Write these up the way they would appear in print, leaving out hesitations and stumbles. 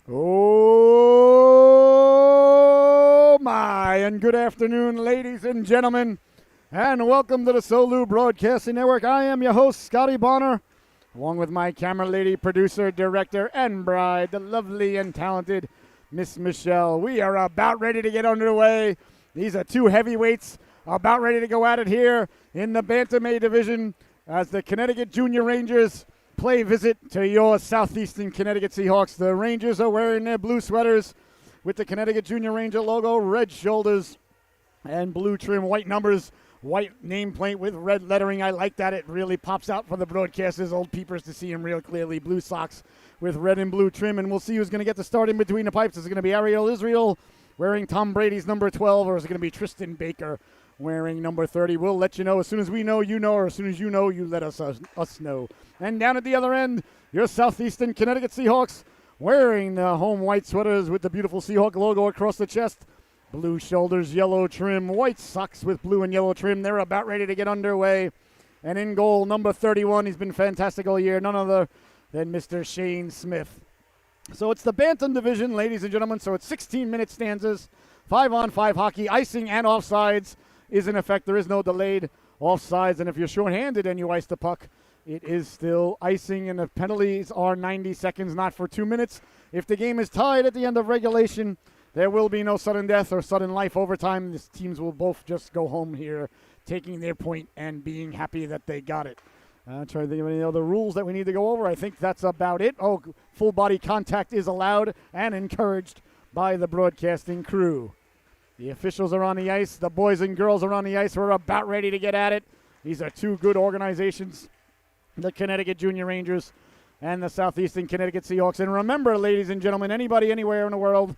Oh my, and good afternoon, ladies and gentlemen, and welcome to the Solu Broadcasting Network. I am your host, Scotty Bonner, along with my camera lady, producer, director, and bride, the lovely and talented Miss Michelle. We are about ready to get underway. These are two heavyweights about ready to go at it here in the Bantam A division as the Connecticut Junior Rangers play visit to your Southeastern Connecticut Seahawks. The Rangers are wearing their blue sweaters with the Connecticut Junior Ranger logo, red shoulders, and blue trim, white numbers, white nameplate with red lettering. I like that. It really pops out for the broadcasters, old peepers, to see them real clearly. Blue socks with red and blue trim, and we'll see who's going to get the start in between the pipes. Is it going to be Ariel Israel wearing Tom Brady's number 12, or is it going to be Tristan Baker wearing number 30? We'll let you know as soon as we know, you know, or as soon as you know, you let us know. And down at the other end, your Southeastern Connecticut Seahawks wearing the home white sweaters with the beautiful Seahawk logo across the chest. Blue shoulders, yellow trim, white socks with blue and yellow trim. They're about ready to get underway. And in goal, number 31. He's been fantastic all year. None other than Mr. Shane Smith. So it's the Bantam division, ladies and gentlemen. So it's 16-minute stanzas, 5-on-5 hockey, icing and offsides is in effect. There is no delayed offsides. And if you're shorthanded and you ice the puck, it is still icing, and the penalties are 90 seconds, not for 2 minutes. If the game is tied at the end of regulation, there will be no sudden death or sudden life overtime. These teams will both just go home here, taking their point and being happy that they got it. Trying to think of any other rules that we need to go over. I think that's about it. Oh, full body contact is allowed and encouraged by the broadcasting crew. The officials are on the ice. The boys and girls are on the ice. We're about ready to get at it. These are two good organizations, the Connecticut Junior Rangers and the Southeastern Connecticut Seahawks. And remember, ladies and gentlemen, anybody anywhere in the world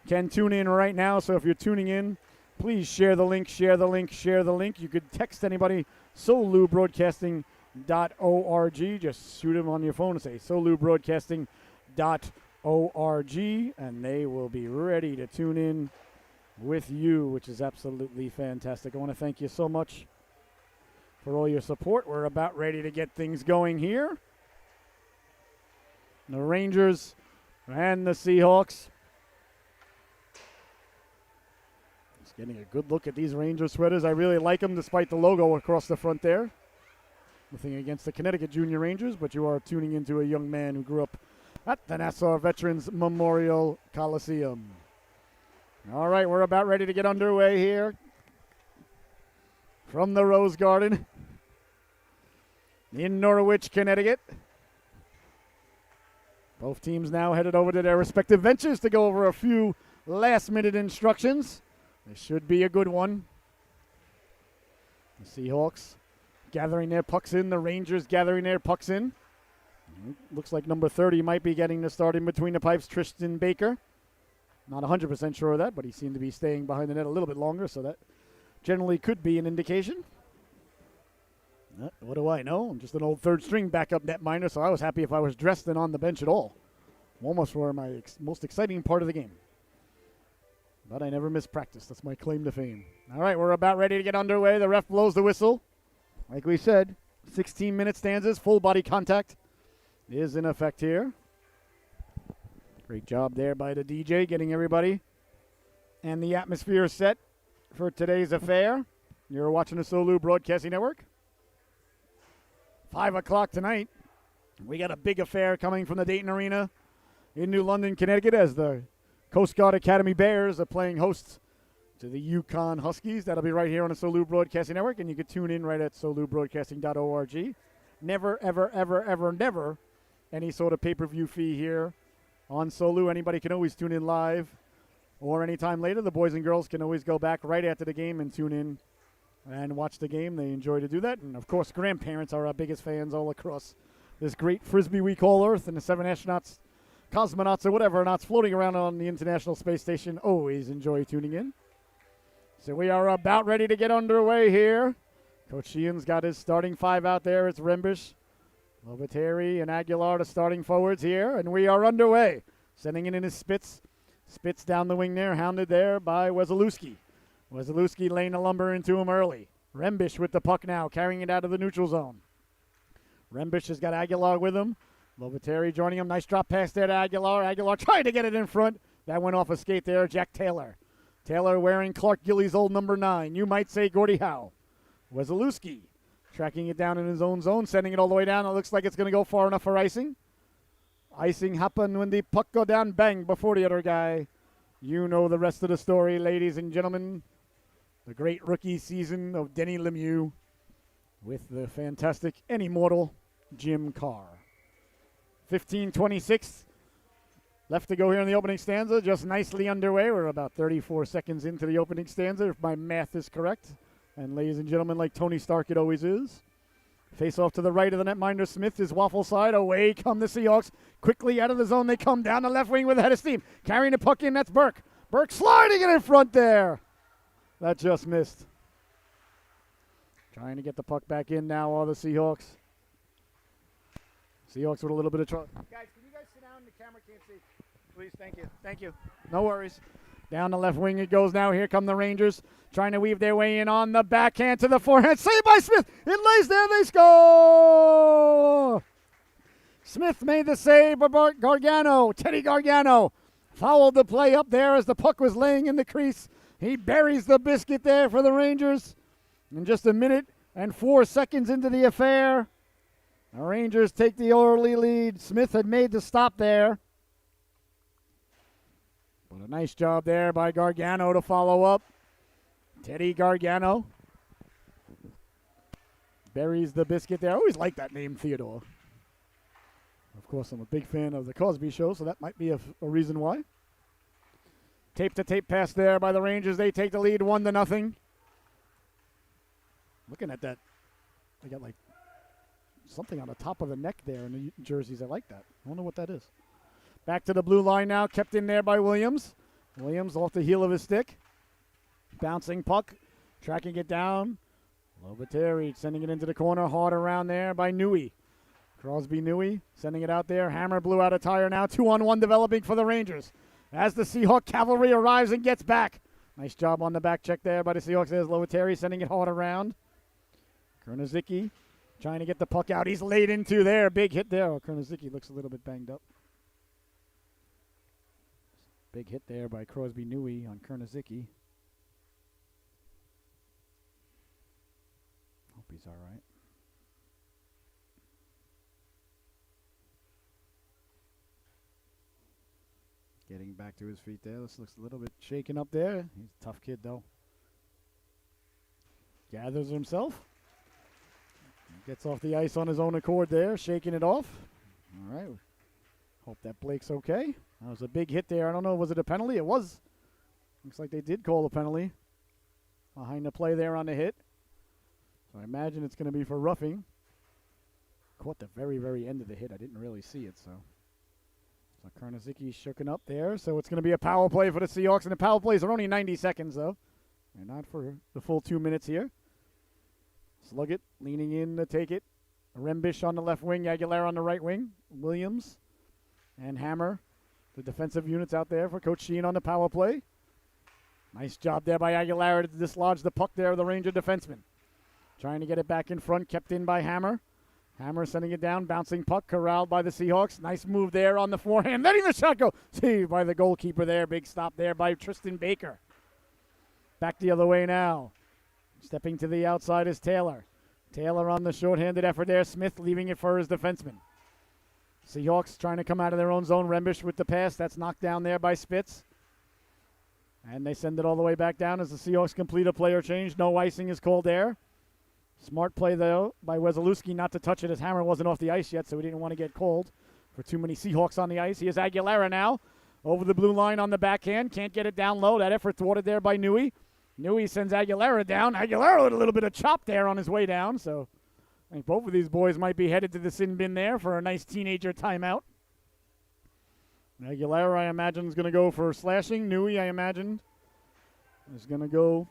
can tune in right now. So if you're tuning in, please share the link, share the link, share the link. You could text anybody, solubroadcasting.org. Just shoot them on your phone and say solubroadcasting.org, and they will be ready to tune in with you, which is absolutely fantastic. I want to thank you so much for all your support. We're about ready to get things going here. The Rangers and the Seahawks. Just getting a good look at these Ranger sweaters. I really like them despite the logo across the front there. Nothing against the Connecticut Junior Rangers, but you are tuning into a young man who grew up at the Nassau Veterans Memorial Coliseum. All right, we're about ready to get underway here from the Rose Garden in Norwich, Connecticut. Both teams now headed over to their respective benches to go over a few last-minute instructions. This should be a good one. The Seahawks gathering their pucks in. The Rangers gathering their pucks in. Looks like number 30 might be getting the start in between the pipes, Tristan Baker. Not 100% sure of that, but he seemed to be staying behind the net a little bit longer, so that generally could be an indication. What do I know? I'm just an old third-string backup netminder, so I was happy if I was dressed and on the bench at all. Almost for my most exciting part of the game. But I never miss practice. That's my claim to fame. All right, we're about ready to get underway. The ref blows the whistle. Like we said, 16-minute stanzas, full body contact is in effect here. Great job there by the DJ, getting everybody and the atmosphere set for today's affair. You're watching the Solu Broadcasting Network. 5 o'clock tonight. We got a big affair coming from the Dayton Arena in New London, Connecticut, as the Coast Guard Academy Bears are playing hosts to the Yukon Huskies. That'll be right here on the Solu Broadcasting Network, and you can tune in right at solubroadcasting.org. Never, ever, ever, ever, never any sort of pay-per-view fee here on Solu. Anybody can always tune in live or anytime later. The boys and girls can always go back right after the game and tune in and watch the game. They enjoy to do that. And, of course, grandparents are our biggest fans all across this great Frisbee we call Earth, and the 7 astronauts, cosmonauts, or whatever not floating around on the International Space Station always enjoy tuning in. So we are about ready to get underway here. Coach Sheehan's got his starting 5 out there. It's Rembish, Lovateri, and Aguilar, the starting forwards here, and we are underway. Sending it in his Spitz. Spitz down the wing there, hounded there by Wesolowski. Wesolowski laying the lumber into him early. Rembish with the puck now, carrying it out of the neutral zone. Rembish has got Aguilar with him. Lovateri joining him. Nice drop pass there to Aguilar. Aguilar trying to get it in front. That went off a skate there. Jack Taylor. Taylor wearing Clark Gillies' old number 9. You might say Gordie Howe. Wesolowski tracking it down in his own zone, sending it all the way down. It looks like it's going to go far enough for icing. Icing happened when the puck go down, bang, before the other guy. You know the rest of the story, ladies and gentlemen. The great rookie season of Denny Lemieux with the fantastic and immortal Jim Carr. 15:26 left to go here in the opening stanza. Just nicely underway. We're about 34 seconds into the opening stanza, if my math is correct. And ladies and gentlemen, like Tony Stark it always is. Face off to the right of the netminder. Smith is waffle side. Away come the Seahawks. Quickly out of the zone. They come down the left wing with a head of steam. Carrying the puck in. That's Burke. Burke sliding it in front there. That just missed. Trying to get the puck back in now, all the Seahawks. Seahawks with a little bit of trouble. Guys, can you guys sit down? The camera can't see. Please, thank you. Thank you. No worries. Down the left wing it goes now. Here come the Rangers. Trying to weave their way in on the backhand to the forehand. Saved by Smith. It lays there. They score. Smith made the save, but Gargano, Teddy Gargano, fouled the play up there as the puck was laying in the crease. He buries the biscuit there for the Rangers. In just a minute and 4 seconds into the affair, the Rangers take the early lead. Smith had made the stop there. But a nice job there by Gargano to follow up. Teddy Gargano buries the biscuit there. I always like that name, Theodore. Of course, I'm a big fan of The Cosby Show, so that might be a reason why. Tape-to-tape pass there by the Rangers. They take the lead 1-0. Looking at that, they got like something on the top of the neck there in the jerseys. I like that. I wonder what that is. Back to the blue line now, kept in there by Williams. Williams off the heel of his stick. Bouncing puck, tracking it down. Lovateri sending it into the corner, hard around there by Newey. Crosby Newey sending it out there. Hammer blew out a tire now. 2-on-1 developing for the Rangers as the Seahawk cavalry arrives and gets back. Nice job on the back check there by the Seahawks. There's Lovateri sending it hard around. Kernazicki trying to get the puck out. He's laid into there. Big hit there. Oh, Kernazicki looks a little bit banged up. Big hit there by Crosby Newey on Kernazicki. Hope he's all right. Getting back to his feet there. This looks a little bit shaken up there. He's a tough kid, though. Gathers himself. Gets off the ice on his own accord there, shaking it off. All right. Hope that Blake's okay. That was a big hit there. I don't know, was it a penalty? It was. Looks like they did call a penalty behind the play there on the hit. So I imagine it's going to be for roughing. Caught the very, very end of the hit. I didn't really see it, so Kernazicki shooken up there. So it's going to be a power play for the Seahawks, and the power plays are only 90 seconds, though. They're not for the full 2 minutes here. Sluggett leaning in to take it. Rembish on the left wing, Aguilera on the right wing. Williams and Hammer, the defensive units out there for Coach Sheen on the power play. Nice job there by Aguilera to dislodge the puck there of the Ranger defenseman. Trying to get it back in front, kept in by Hammer. Hammer sending it down, bouncing puck, corralled by the Seahawks. Nice move there on the forehand, letting the shot go. Saved by the goalkeeper there. Big stop there by Tristan Baker. Back the other way now. Stepping to the outside is Taylor. Taylor on the shorthanded effort there. Smith leaving it for his defenseman. Seahawks trying to come out of their own zone. Rembish with the pass. That's knocked down there by Spitz. And they send it all the way back down as the Seahawks complete a player change. No icing is called there. Smart play, though, by Wesolowski not to touch it as Hammer wasn't off the ice yet, so he didn't want to get cold for too many Seahawks on the ice. Here's Aguilera now over the blue line on the backhand. Can't get it down low. That effort thwarted there by Newey. Newey sends Aguilera down. Aguilera with a little bit of chop there on his way down, so I think both of these boys might be headed to the sin bin there for a nice teenager timeout. Aguilera, I imagine, is going to go for slashing. Newey, I imagine, is going to go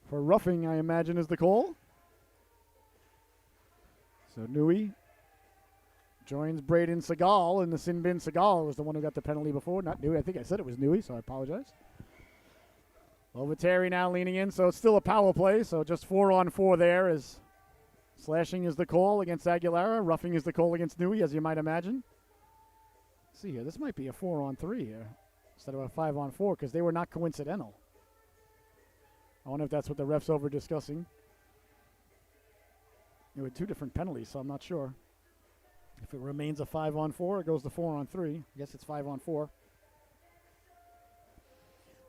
for roughing, I imagine, is the call. So Newey joins Braden Seagal in the sin bin. Seagal was the one who got the penalty before, not Newey. I think I said it was Newey, so I apologize. Lovateri now leaning in, so it's still a power play, so just 4-on-4 there as Slashing is the call against Aguilera. Roughing is the call against Newey, as you might imagine. Let's see here. This might be a 4-on-3 here instead of a 5-on-4 because they were not coincidental. I wonder if that's what the refs over discussing. There were 2 different penalties, so I'm not sure. If it remains a 5-on-4, it goes to 4-on-3. I guess it's 5-on-4.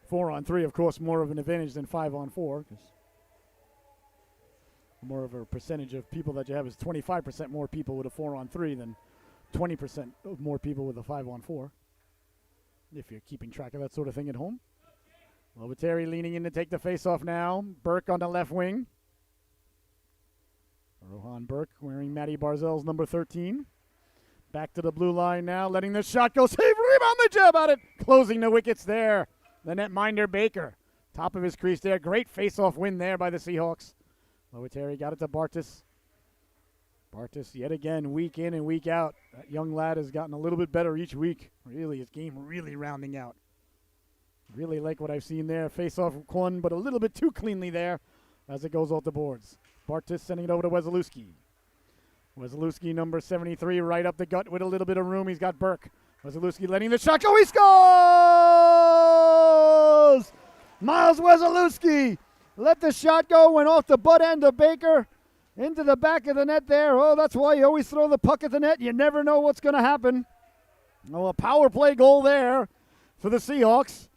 4-on-3, of course, more of an advantage than 5-on-4 because more of a percentage of people that you have is 25% more people with a 4-on-3 than 20% of more people with a 5-on-4. If you're keeping track of that sort of thing at home. Lobeteri leaning in to take the face-off now. Burke on the left wing. Rohan Burke wearing Matty Barzell's number 13. Back to the blue line now, letting the shot go. Save, rebound, the jab at it. Closing the wickets there. The netminder Baker. Top of his crease there. Great face-off win there by the Seahawks. Lobeteri got it to Bartis. Bartis yet again, week in and week out. That young lad has gotten a little bit better each week. Really, his game really rounding out. Really like what I've seen there. Face-off one, but a little bit too cleanly there as it goes off the boards. Bartis sending it over to Wesolowski. Wesolowski, number 73, right up the gut with a little bit of room. He's got Burke. Wesolowski letting the shot go. He scores! Miles Wesolowski let the shot go. Went off the butt end of Baker into the back of the net there. Oh, that's why you always throw the puck at the net. You never know what's going to happen. Oh, a power play goal there for the Seahawks.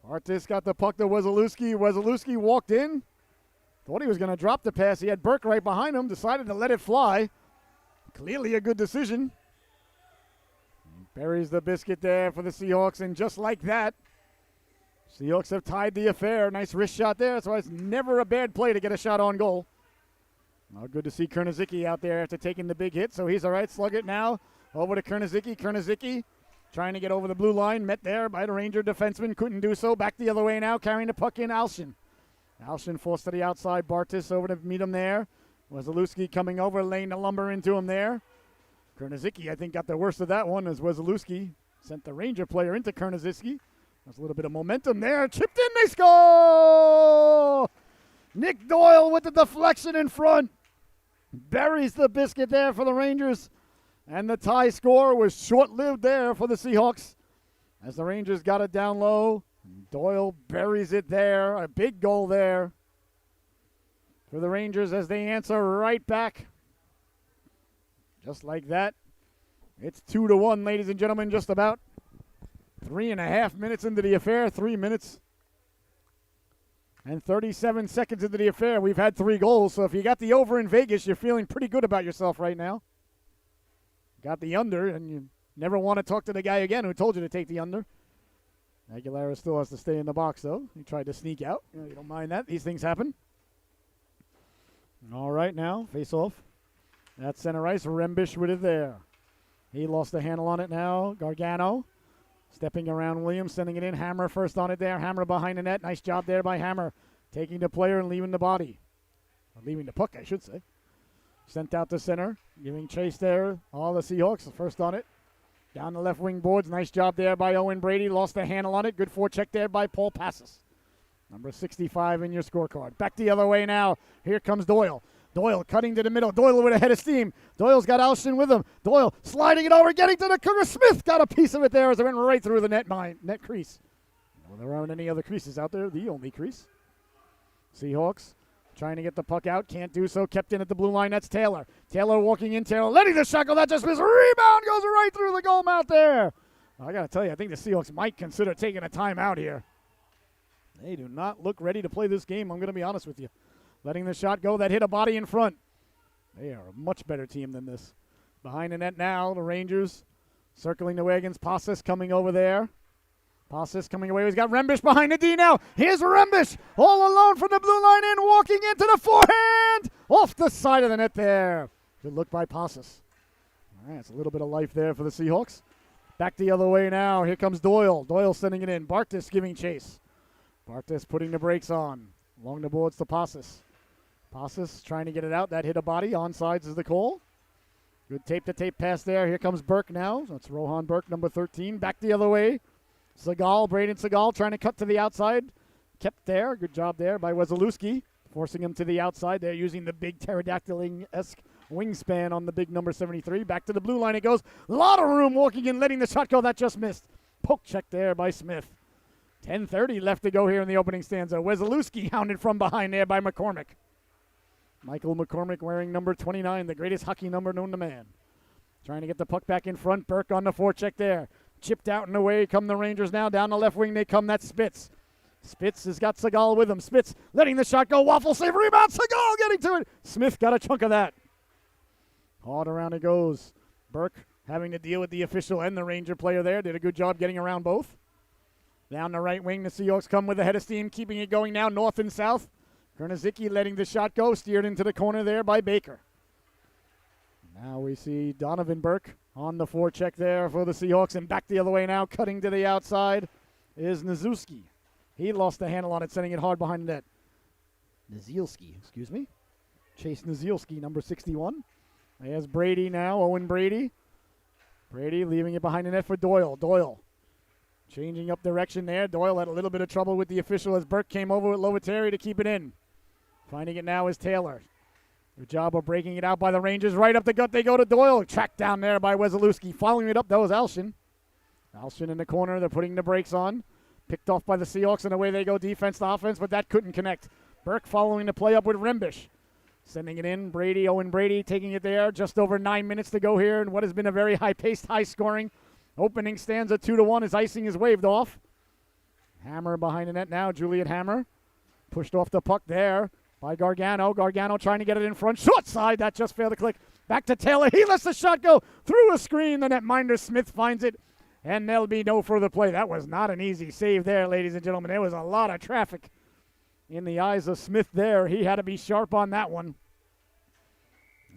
Bartis got the puck to Wesolowski. Wesolowski walked in. Thought he was going to drop the pass. He had Burke right behind him. Decided to let it fly. Clearly a good decision. Buries the biscuit there for the Seahawks. And just like that, Seahawks have tied the affair. Nice wrist shot there. That's why it's never a bad play to get a shot on goal. Well, good to see Kernizicki out there after taking the big hit. So he's all right. Slug it now over to Kernizicki. Kernizicki trying to get over the blue line. Met there by the Ranger defenseman. Couldn't do so. Back the other way now. Carrying the puck in. Alshin. Alshin forced to the outside. Bartis over to meet him there. Wesolowski coming over, laying the lumber into him there. Kernizicki, I think, got the worst of that one as Wesolowski sent the Ranger player into Kernizicki. There's a little bit of momentum there. Chipped in, they score! Nick Doyle with the deflection in front. Buries the biscuit there for the Rangers. And the tie score was short-lived there for the Seahawks as the Rangers got it down low. Doyle buries it there. A big goal there for the Rangers as they answer right back. Just like that. It's 2-1, ladies and gentlemen, just about 3.5 minutes into the affair. 3 minutes and 37 seconds into the affair. We've had 3 goals, so if you got the over in Vegas, you're feeling pretty good about yourself right now. Got the under, and you never want to talk to the guy again who told you to take the under. Aguilera still has to stay in the box, though. He tried to sneak out. You don't mind that. These things happen. All right, now, face off. That's center ice. Rembish with it there. He lost the handle on it now. Gargano stepping around Williams, sending it in. Hammer first on it there. Hammer behind the net. Nice job there by Hammer. Taking the player and leaving the body. Or leaving the puck, I should say. Sent out to center. Giving chase there. All the Seahawks. First on it. Down the left wing boards. Nice job there by Owen Brady. Lost the handle on it. Good forecheck there by Paul Passes. Number 65 in your scorecard. Back the other way now. Here comes Doyle. Doyle cutting to the middle. Doyle with a head of steam. Doyle's got Alston with him. Doyle sliding it over, getting to the Cougar. Smith got a piece of it there as it went right through the net crease. Well, there aren't any other creases out there. The only crease. Seahawks trying to get the puck out. Can't do so. Kept in at the blue line. That's Taylor. Taylor walking in. Taylor letting the shot go. That just missed. Rebound goes right through the goal mouth there. I got to tell you, I think the Seahawks might consider taking a timeout here. They do not look ready to play this game. I'm going to be honest with you. Letting the shot go. That hit a body in front. They are a much better team than this. Behind the net now, the Rangers circling the wagons. Passes coming over there. Passes coming away. He's got Rembish behind the D now. Here's Rembish all alone from the blue line in, walking into the forehand. Off the side of the net there. Good look by Passes. All right, it's a little bit of life there for the Seahawks. Back the other way now. Here comes Doyle. Doyle sending it in. Bartis giving chase. Bartis putting the brakes on. Along the boards to Passes. Passes trying to get it out. That hit a body. Onsides is the call. Good tape-to-tape pass there. Here comes Burke now. That's Rohan Burke, number 13. Back the other way. Segal, Braden Segal trying to cut to the outside. Kept there. Good job there by Wesolowski. forcing him to the outside. They're using the big pterodactyl-esque wingspan on the big number 73. Back to the blue line it goes. A lot of room walking in, letting the shot go. That just missed. Poke check there by Smith. 10:30 left to go here in the opening stanza. Wesolowski hounded from behind there by McCormick. Michael McCormick wearing number 29, the greatest hockey number known to man. Trying to get the puck back in front. Burke on the forecheck there. Chipped out and away come the Rangers now. Down the left wing they come. That's Spitz. Spitz has got Seagal with him. Spitz letting the shot go. Waffle save, rebound. Seagal getting to it. Smith got a chunk of that. Hard around it goes. Burke having to deal with the official and the Ranger player there. Did a good job getting around both. Down the right wing, the Seahawks come with a head of steam, keeping it going now north and south. Kernizicki letting the shot go. Steered into the corner there by Baker. Now we see Donovan Burke on the forecheck there for the Seahawks. And back the other way now, cutting to the outside, is Nazielski. He lost the handle on it, sending it hard behind the net. Nazielski, excuse me. Chase Nazielski, number 61. There's Brady now, Owen Brady. Brady leaving it behind the net for Doyle. Doyle changing up direction there. Doyle had a little bit of trouble with the official as Burke came over with Loviteri to keep it in. Finding it now is Taylor. Good job of breaking it out by the Rangers. Right up the gut they go to Doyle. Tracked down there by Wesolowski. Following it up, that was Alshin. Alshin in the corner. They're putting the brakes on. Picked off by the Seahawks, and away they go defense to offense, but that couldn't connect. Burke following the play up with Rembish. Sending it in. Brady, Owen Brady taking it there. Just over 9 minutes to go here in what has been a very high-paced, high-scoring opening stanza. 2-1 as icing is waved off. Hammer behind the net now. Juliet Hammer pushed off the puck there by Gargano. Gargano trying to get it in front. Short side. That just failed to click. Back to Taylor. He lets the shot go through a screen. The netminder Smith finds it, and there'll be no further play. That was not an easy save there, ladies and gentlemen. There was a lot of traffic in the eyes of Smith there. He had to be sharp on that one.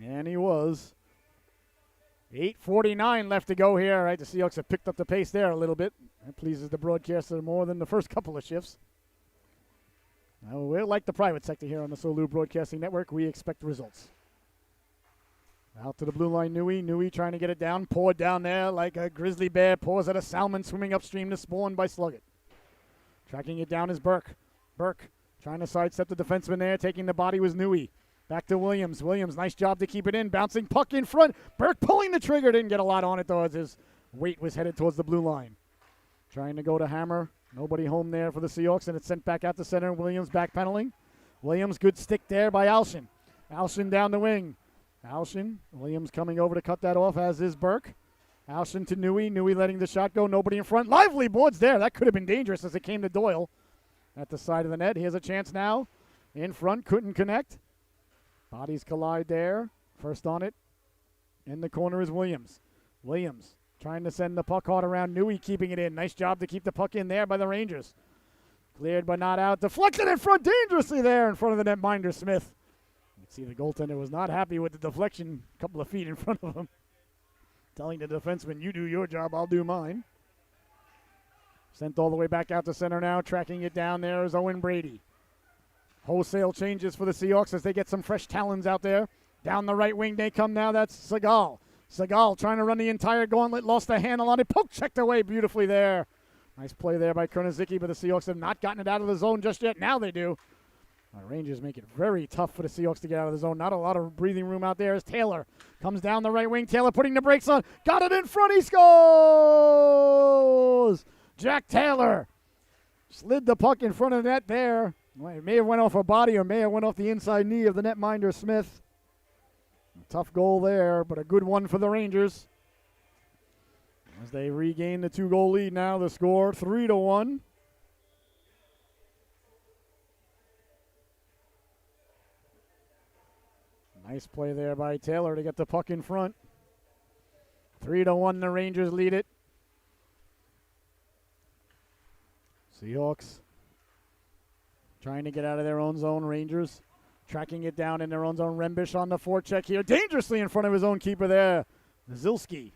And he was. 8:49 left to go here. Right, the Seahawks have picked up the pace there a little bit. That pleases the broadcaster more than the first couple of shifts. Now, we're like the private sector here on the Solu Broadcasting Network. We expect results. Out to the blue line, Nui. Nui trying to get it down. Poured down there like a grizzly bear. Paws at a salmon swimming upstream to spawn by Sluggett. Tracking it down is Burke. Burke trying to sidestep the defenseman there. Taking the body was Nui. Back to Williams. Williams, nice job to keep it in. Bouncing puck in front. Burke pulling the trigger. Didn't get a lot on it, though, as his weight was headed towards the blue line. Trying to go to Hammer. Nobody home there for the Seahawks, and it's sent back out to center. Williams backpedaling. Williams, good stick there by Alshin. Alshin down the wing. Alshin. Williams coming over to cut that off, as is Burke. Alshin to Nui. Nui letting the shot go. Nobody in front. Lively boards there. That could have been dangerous as it came to Doyle at the side of the net. He has a chance now. In front. Couldn't connect. Bodies collide there. First on it. In the corner is Williams. Williams trying to send the puck hard around. Nui keeping it in. Nice job to keep the puck in there by the Rangers. Cleared but not out. Deflected in front dangerously there in front of the netminder Smith. You can see the goaltender was not happy with the deflection a couple of feet in front of him. Telling the defenseman, you do your job, I'll do mine. Sent all the way back out to center now. Tracking it down there is Owen Brady. Wholesale changes for the Seahawks as they get some fresh talons out there. Down the right wing they come now. That's Seagal. Seagal trying to run the entire gauntlet. Lost the handle on it. Poke checked away beautifully there. Nice play there by Kernizicki, but the Seahawks have not gotten it out of the zone just yet. Now they do. The Rangers make it very tough for the Seahawks to get out of the zone. Not a lot of breathing room out there as Taylor comes down the right wing. Taylor putting the brakes on. Got it in front. He scores! Jack Taylor slid the puck in front of the net there. Well, it may have went off a body or may have went off the inside knee of the netminder Smith. A tough goal there, but a good one for the Rangers. As they regain the 2-goal lead now, the score 3-1. Nice play there by Taylor to get the puck in front. 3-1, the Rangers lead it. Seahawks trying to get out of their own zone. Rangers tracking it down in their own zone. Rembish on the forecheck here. Dangerously in front of his own keeper there. Zilski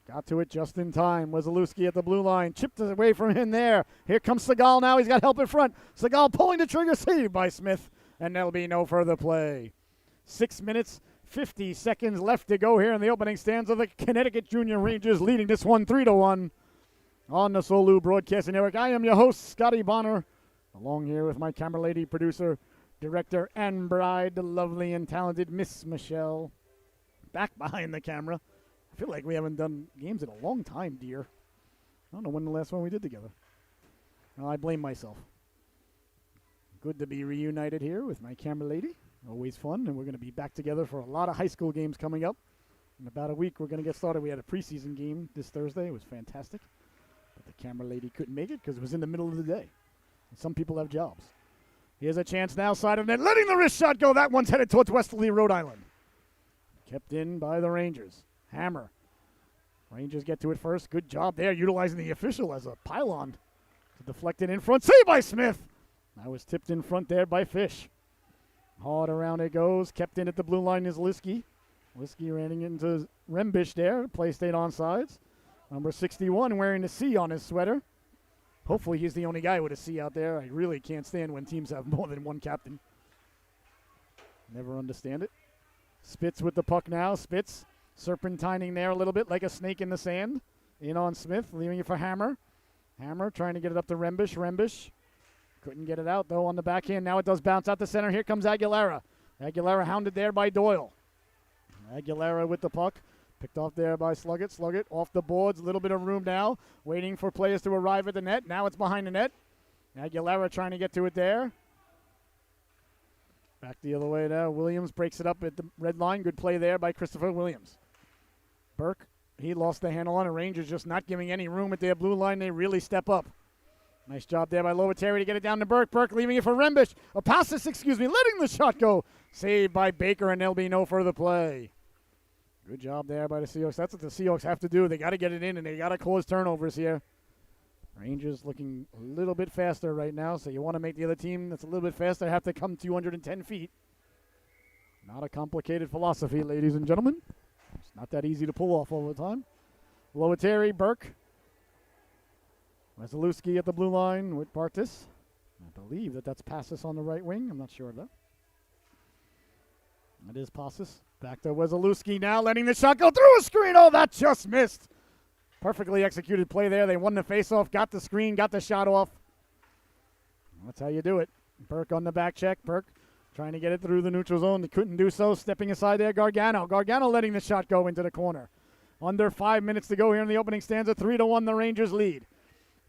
got to it just in time. Wesolowski at the blue line. Chipped away from him there. Here comes Seagal now. He's got help in front. Seagal pulling the trigger. Saved by Smith. And there'll be no further play. 6 minutes, 50 seconds left to go here in the opening stanza. The Connecticut Junior Rangers leading this one 3-1 on the Solu Broadcasting Network. I am your host, Scotty Bonner, along here with my camera lady, producer, director and bride, the lovely and talented Miss Michelle. Back behind the camera. I feel like we haven't done games in a long time, dear. I don't know when the last one we did together. Well, I blame myself. Good to be reunited here with my camera lady. Always fun, and we're going to be back together for a lot of high school games coming up. In about a week, we're going to get started. We had a preseason game this Thursday. It was fantastic. But the camera lady couldn't make it because it was in the middle of the day. And some people have jobs. Here's a chance now, side of net, letting the wrist shot go. That one's headed towards Westerly, Rhode Island. Kept in by the Rangers. Hammer. Rangers get to it first. Good job there, utilizing the official as a pylon to deflect it in front. Save by Smith. That was tipped in front there by Fish. Hard around it goes. Kept in at the blue line is Liskey. Liskey running into Rembish there. Play stayed onside. Number 61 wearing the C on his sweater. Hopefully he's the only guy with a C out there. I really can't stand when teams have more than one captain. Never understand it. Spitz with the puck now. Spitz serpentining there a little bit like a snake in the sand. In on Smith, leaving it for Hammer. Hammer trying to get it up to Rembish. Rembish couldn't get it out, though, on the backhand. Now it does bounce out the center. Here comes Aguilera. Aguilera hounded there by Doyle. Aguilera with the puck. Picked off there by Sluggett. Sluggett off the boards. A little bit of room now. Waiting for players to arrive at the net. Now it's behind the net. Aguilera trying to get to it there. Back the other way now. Williams breaks it up at the red line. Good play there by Christopher Williams. Burke, he lost the handle on it. Rangers just not giving any room at their blue line. They really step up. Nice job there by Lovateri to get it down to Burke. Burke leaving it for Rembish. Letting the shot go. Saved by Baker, and there'll be no further play. Good job there by the Seahawks. That's what the Seahawks have to do. They got to get it in, and they got to cause turnovers here. Rangers looking a little bit faster right now, so you want to make the other team that's a little bit faster have to come 210 feet. Not a complicated philosophy, ladies and gentlemen. It's not that easy to pull off all the time. Lovateri, Burke. Wesolowski at the blue line with Bartis. I believe that's Passis on the right wing. I'm not sure though. That is Passis. Back to Wesolowski now, letting the shot go through a screen. Oh, that just missed. Perfectly executed play there. They won the faceoff, got the screen, got the shot off. That's how you do it. Burke on the back check. Burke trying to get it through the neutral zone. They couldn't do so. Stepping aside there, Gargano. Gargano letting the shot go into the corner. Under 5 minutes to go here in the opening stanza. 3-1, the Rangers lead.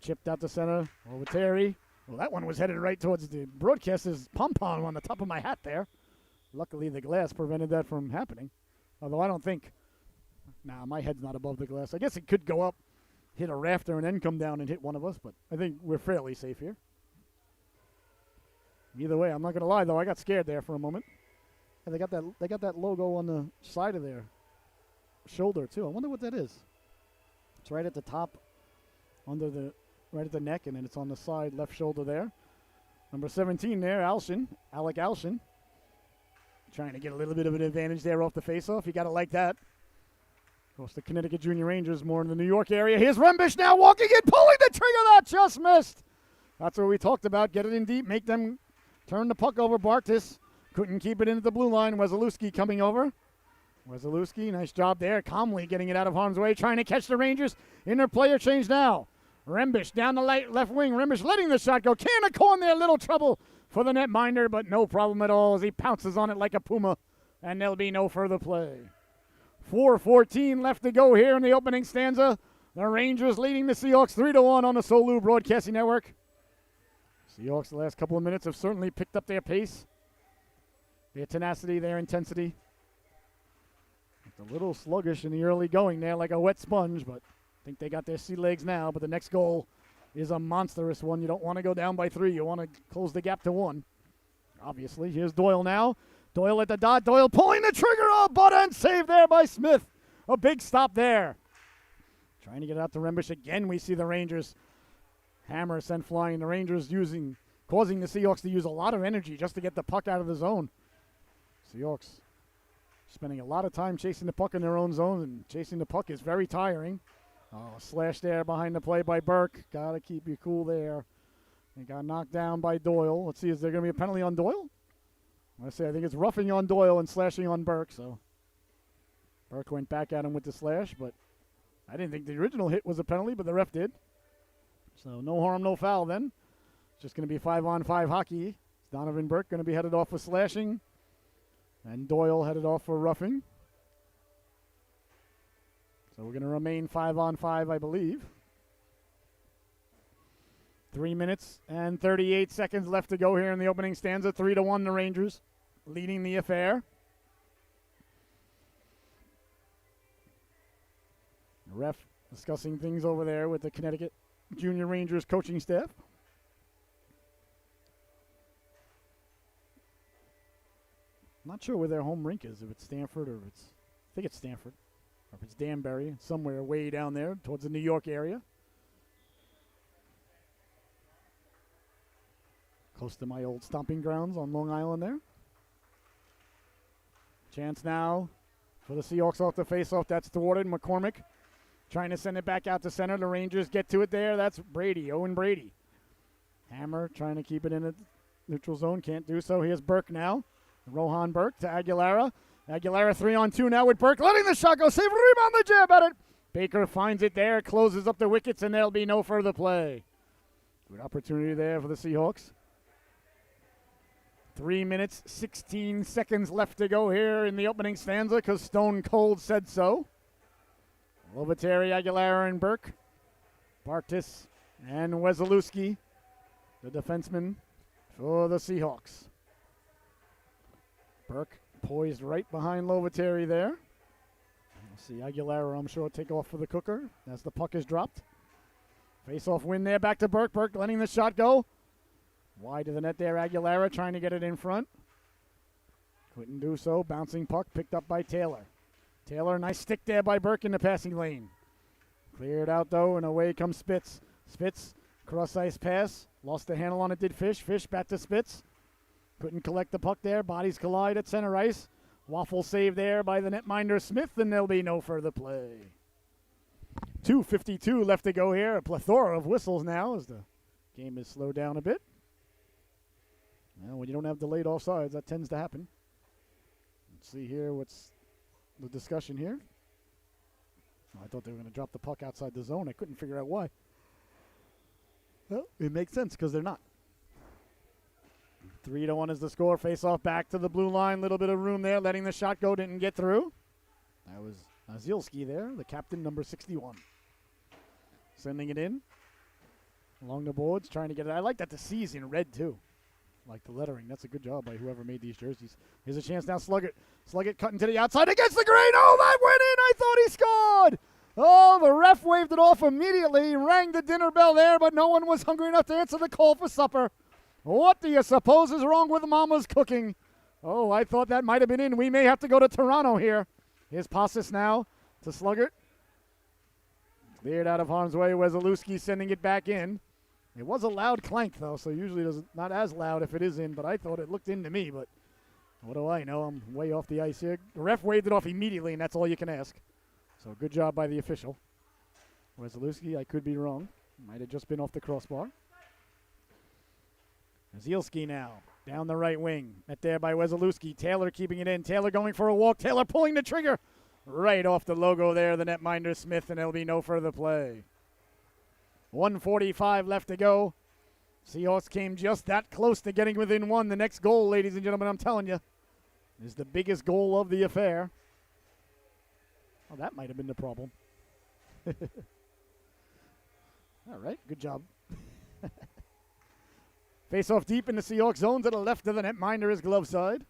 Chipped out the center over Terry. Well, that one was headed right towards the broadcaster's pom-pom on the top of my hat there. Luckily, the glass prevented that from happening. Although I don't think... Nah, my head's not above the glass. I guess it could go up, hit a rafter, and then come down and hit one of us. But I think we're fairly safe here. Either way, I'm not going to lie, though. I got scared there for a moment. And they got that logo on the side of their shoulder, too. I wonder what that is. It's right at the top, right at the neck, and then it's on the side left shoulder there. Number 17 there, Alec Alshin. Trying to get a little bit of an advantage there off the faceoff. You got to like that. Of course, the Connecticut Junior Rangers more in the New York area. Here's Rembish now walking in, pulling the trigger. That just missed. That's what we talked about. Get it in deep, make them turn the puck over. Bartis couldn't keep it into the blue line. Wesolowski coming over. Wesolowski, nice job there. Calmly getting it out of harm's way. Trying to catch the Rangers in their player change now. Rembish down the left wing. Rembish letting the shot go. Can of corn there. Little trouble for the netminder, but no problem at all as he pounces on it like a puma. And there'll be no further play. 4:14 left to go here in the opening stanza. The Rangers leading the Seahawks 3-1 on the SoLu Broadcasting Network. Seahawks the last couple of minutes have certainly picked up their pace, their tenacity, their intensity. It's a little sluggish in the early going there like a wet sponge, but I think they got their sea legs now. But the next goal is a monstrous one. You don't want to go down by 3. You want to close the gap to 1. Obviously, here's Doyle now. Doyle at the dot. Doyle pulling the trigger. Oh, butt end save there by Smith. A big stop there. Trying to get out to Rembish again. We see the Rangers hammer sent flying. The Rangers causing the Seahawks to use a lot of energy just to get the puck out of the zone. Seahawks spending a lot of time chasing the puck in their own zone, and chasing the puck is very tiring. Oh, slash there behind the play by Burke. Got to keep you cool there. He got knocked down by Doyle. Let's see, is there going to be a penalty on Doyle? I think it's roughing on Doyle and slashing on Burke. So Burke went back at him with the slash, but I didn't think the original hit was a penalty, but the ref did. So no harm, no foul then. It's just going to be 5-on-5 hockey. Donovan Burke going to be headed off for slashing. And Doyle headed off for roughing. So we're going to remain 5-on-5, I believe. 3 minutes and 38 seconds left to go here in the opening stanza. 3-1 the Rangers leading the affair. The ref discussing things over there with the Connecticut Junior Rangers coaching staff. I'm not sure where their home rink is, if it's Stanford or if it's, I think it's Stanford, or if it's Danbury, somewhere way down there towards the New York area. Close to my old stomping grounds on Long Island there. Chance now for the Seahawks off the faceoff. That's thwarted. McCormick trying to send it back out to center. The Rangers get to it there. That's Brady, Owen Brady. Hammer trying to keep it in the neutral zone. Can't do so. Here's Burke now. Rohan Burke to Aguilera. Aguilera 3-on-2 now with Burke. Letting the shot go. Save, rebound, the jab at it. Baker finds it there. Closes up the wickets, and there'll be no further play. Good opportunity there for the Seahawks. 3 minutes, 16 seconds left to go here in the opening stanza because Stone Cold said so. Lovateri, Aguilera, and Burke. Bartis and Wesolowski, the defenseman for the Seahawks. Burke poised right behind Lovateri there. We'll see Aguilera, I'm sure, take off for the cooker as the puck is dropped. Face-off win there, back to Burke. Burke letting the shot go. Wide of the net there, Aguilera trying to get it in front. Couldn't do so. Bouncing puck picked up by Taylor. Taylor, nice stick there by Burke in the passing lane. Cleared out, though, and away comes Spitz. Spitz, cross-ice pass. Lost the handle on it, did Fish. Fish back to Spitz. Couldn't collect the puck there. Bodies collide at center ice. Waffle save there by the netminder Smith, and there'll be no further play. 2:52 left to go here. A plethora of whistles now as the game is slowed down a bit. Well, when you don't have delayed offsides, that tends to happen. Let's see here what's the discussion here. Oh, I thought they were going to drop the puck outside the zone. I couldn't figure out why. Well, it makes sense because they're not. 3-1 is the score. Face off back to the blue line. Little bit of room there. Letting the shot go. Didn't get through. That was Zielski there, the captain, number 61. Sending it in. Along the boards, trying to get it. I like that the C's in red, too. Like the lettering. That's a good job by whoever made these jerseys. Here's a chance now. Sluggett. Sluggett cutting to the outside against the grain. Oh, that went in. I thought he scored. Oh, the ref waved it off immediately. Rang the dinner bell there, but no one was hungry enough to answer the call for supper. What do you suppose is wrong with Mama's cooking? Oh, I thought that might have been in. We may have to go to Toronto here. Here's Passes now to Sluggett. Cleared out of harm's way. Wesolowski sending it back in. It was a loud clank, though, so usually it's not as loud if it is in, but I thought it looked in to me, but what do I know? I'm way off the ice here. The ref waved it off immediately, and that's all you can ask. So good job by the official. Wesolowski, I could be wrong. Might have just been off the crossbar. Zielski now, down the right wing. Met there by Wesolowski. Taylor keeping it in. Taylor going for a walk. Taylor pulling the trigger. Right off the logo there, the netminder Smith, and there'll be no further play. 1:45 left to go. Seahawks came just that close to getting within one. The next goal, ladies and gentlemen, I'm telling you, is the biggest goal of the affair. Oh, that might have been the problem. All right, good job. Face off deep in the Seahawks zone to the left of the netminder is glove side.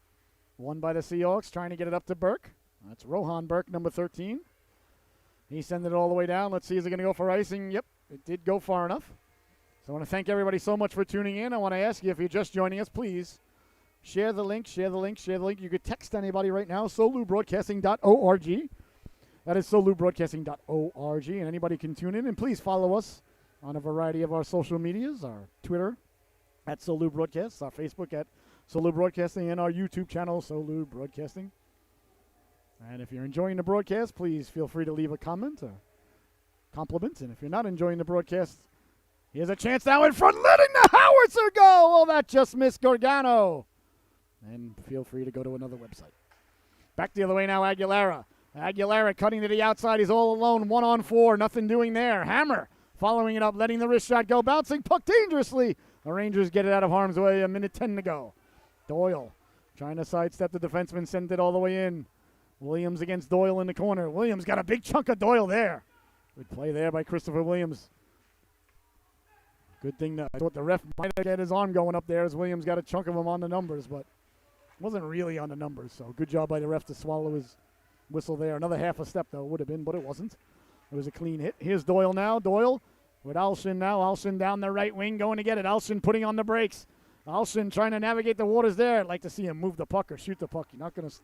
Won by the Seahawks, trying to get it up to Burke. That's Rohan Burke, number 13. He sent it all the way down. Let's see, is it going to go for icing? Yep, it did go far enough. So I want to thank everybody so much for tuning in. I want to ask you, if you're just joining us, please share the link, share the link, share the link. You could text anybody right now, solubroadcasting.org. That is solubroadcasting.org, and anybody can tune in. And please follow us on a variety of our social medias, our Twitter at Solu Broadcasts, our Facebook at Solu Broadcasting, and our YouTube channel, Solu Broadcasting. And if you're enjoying the broadcast, please feel free to leave a comment or compliment. And if you're not enjoying the broadcast, here's a chance now in front, letting the howitzer go. Oh, that just missed Gargano. And feel free to go to another website. Back the other way now, Aguilera. Aguilera cutting to the outside. He's all alone, 1-on-4. Nothing doing there. Hammer following it up, letting the wrist shot go. Bouncing puck dangerously The Rangers get it out of harm's way. 1:10 to go. Doyle trying to sidestep the defenseman, send it all the way in. Williams against Doyle in the corner. Williams got a big chunk of Doyle there. Good play there by Christopher Williams. Good thing I thought the ref might have had his arm going up there as Williams got a chunk of him on the numbers, but wasn't really on the numbers. So good job by the ref to swallow his whistle there. Another half a step, though, would have been, but it wasn't. It was a clean hit. Here's Doyle now. Doyle with Alshin now. Alshin down the right wing going to get it. Alshin putting on the brakes. Alshin trying to navigate the waters there. I'd like to see him move the puck or shoot the puck. You're not going to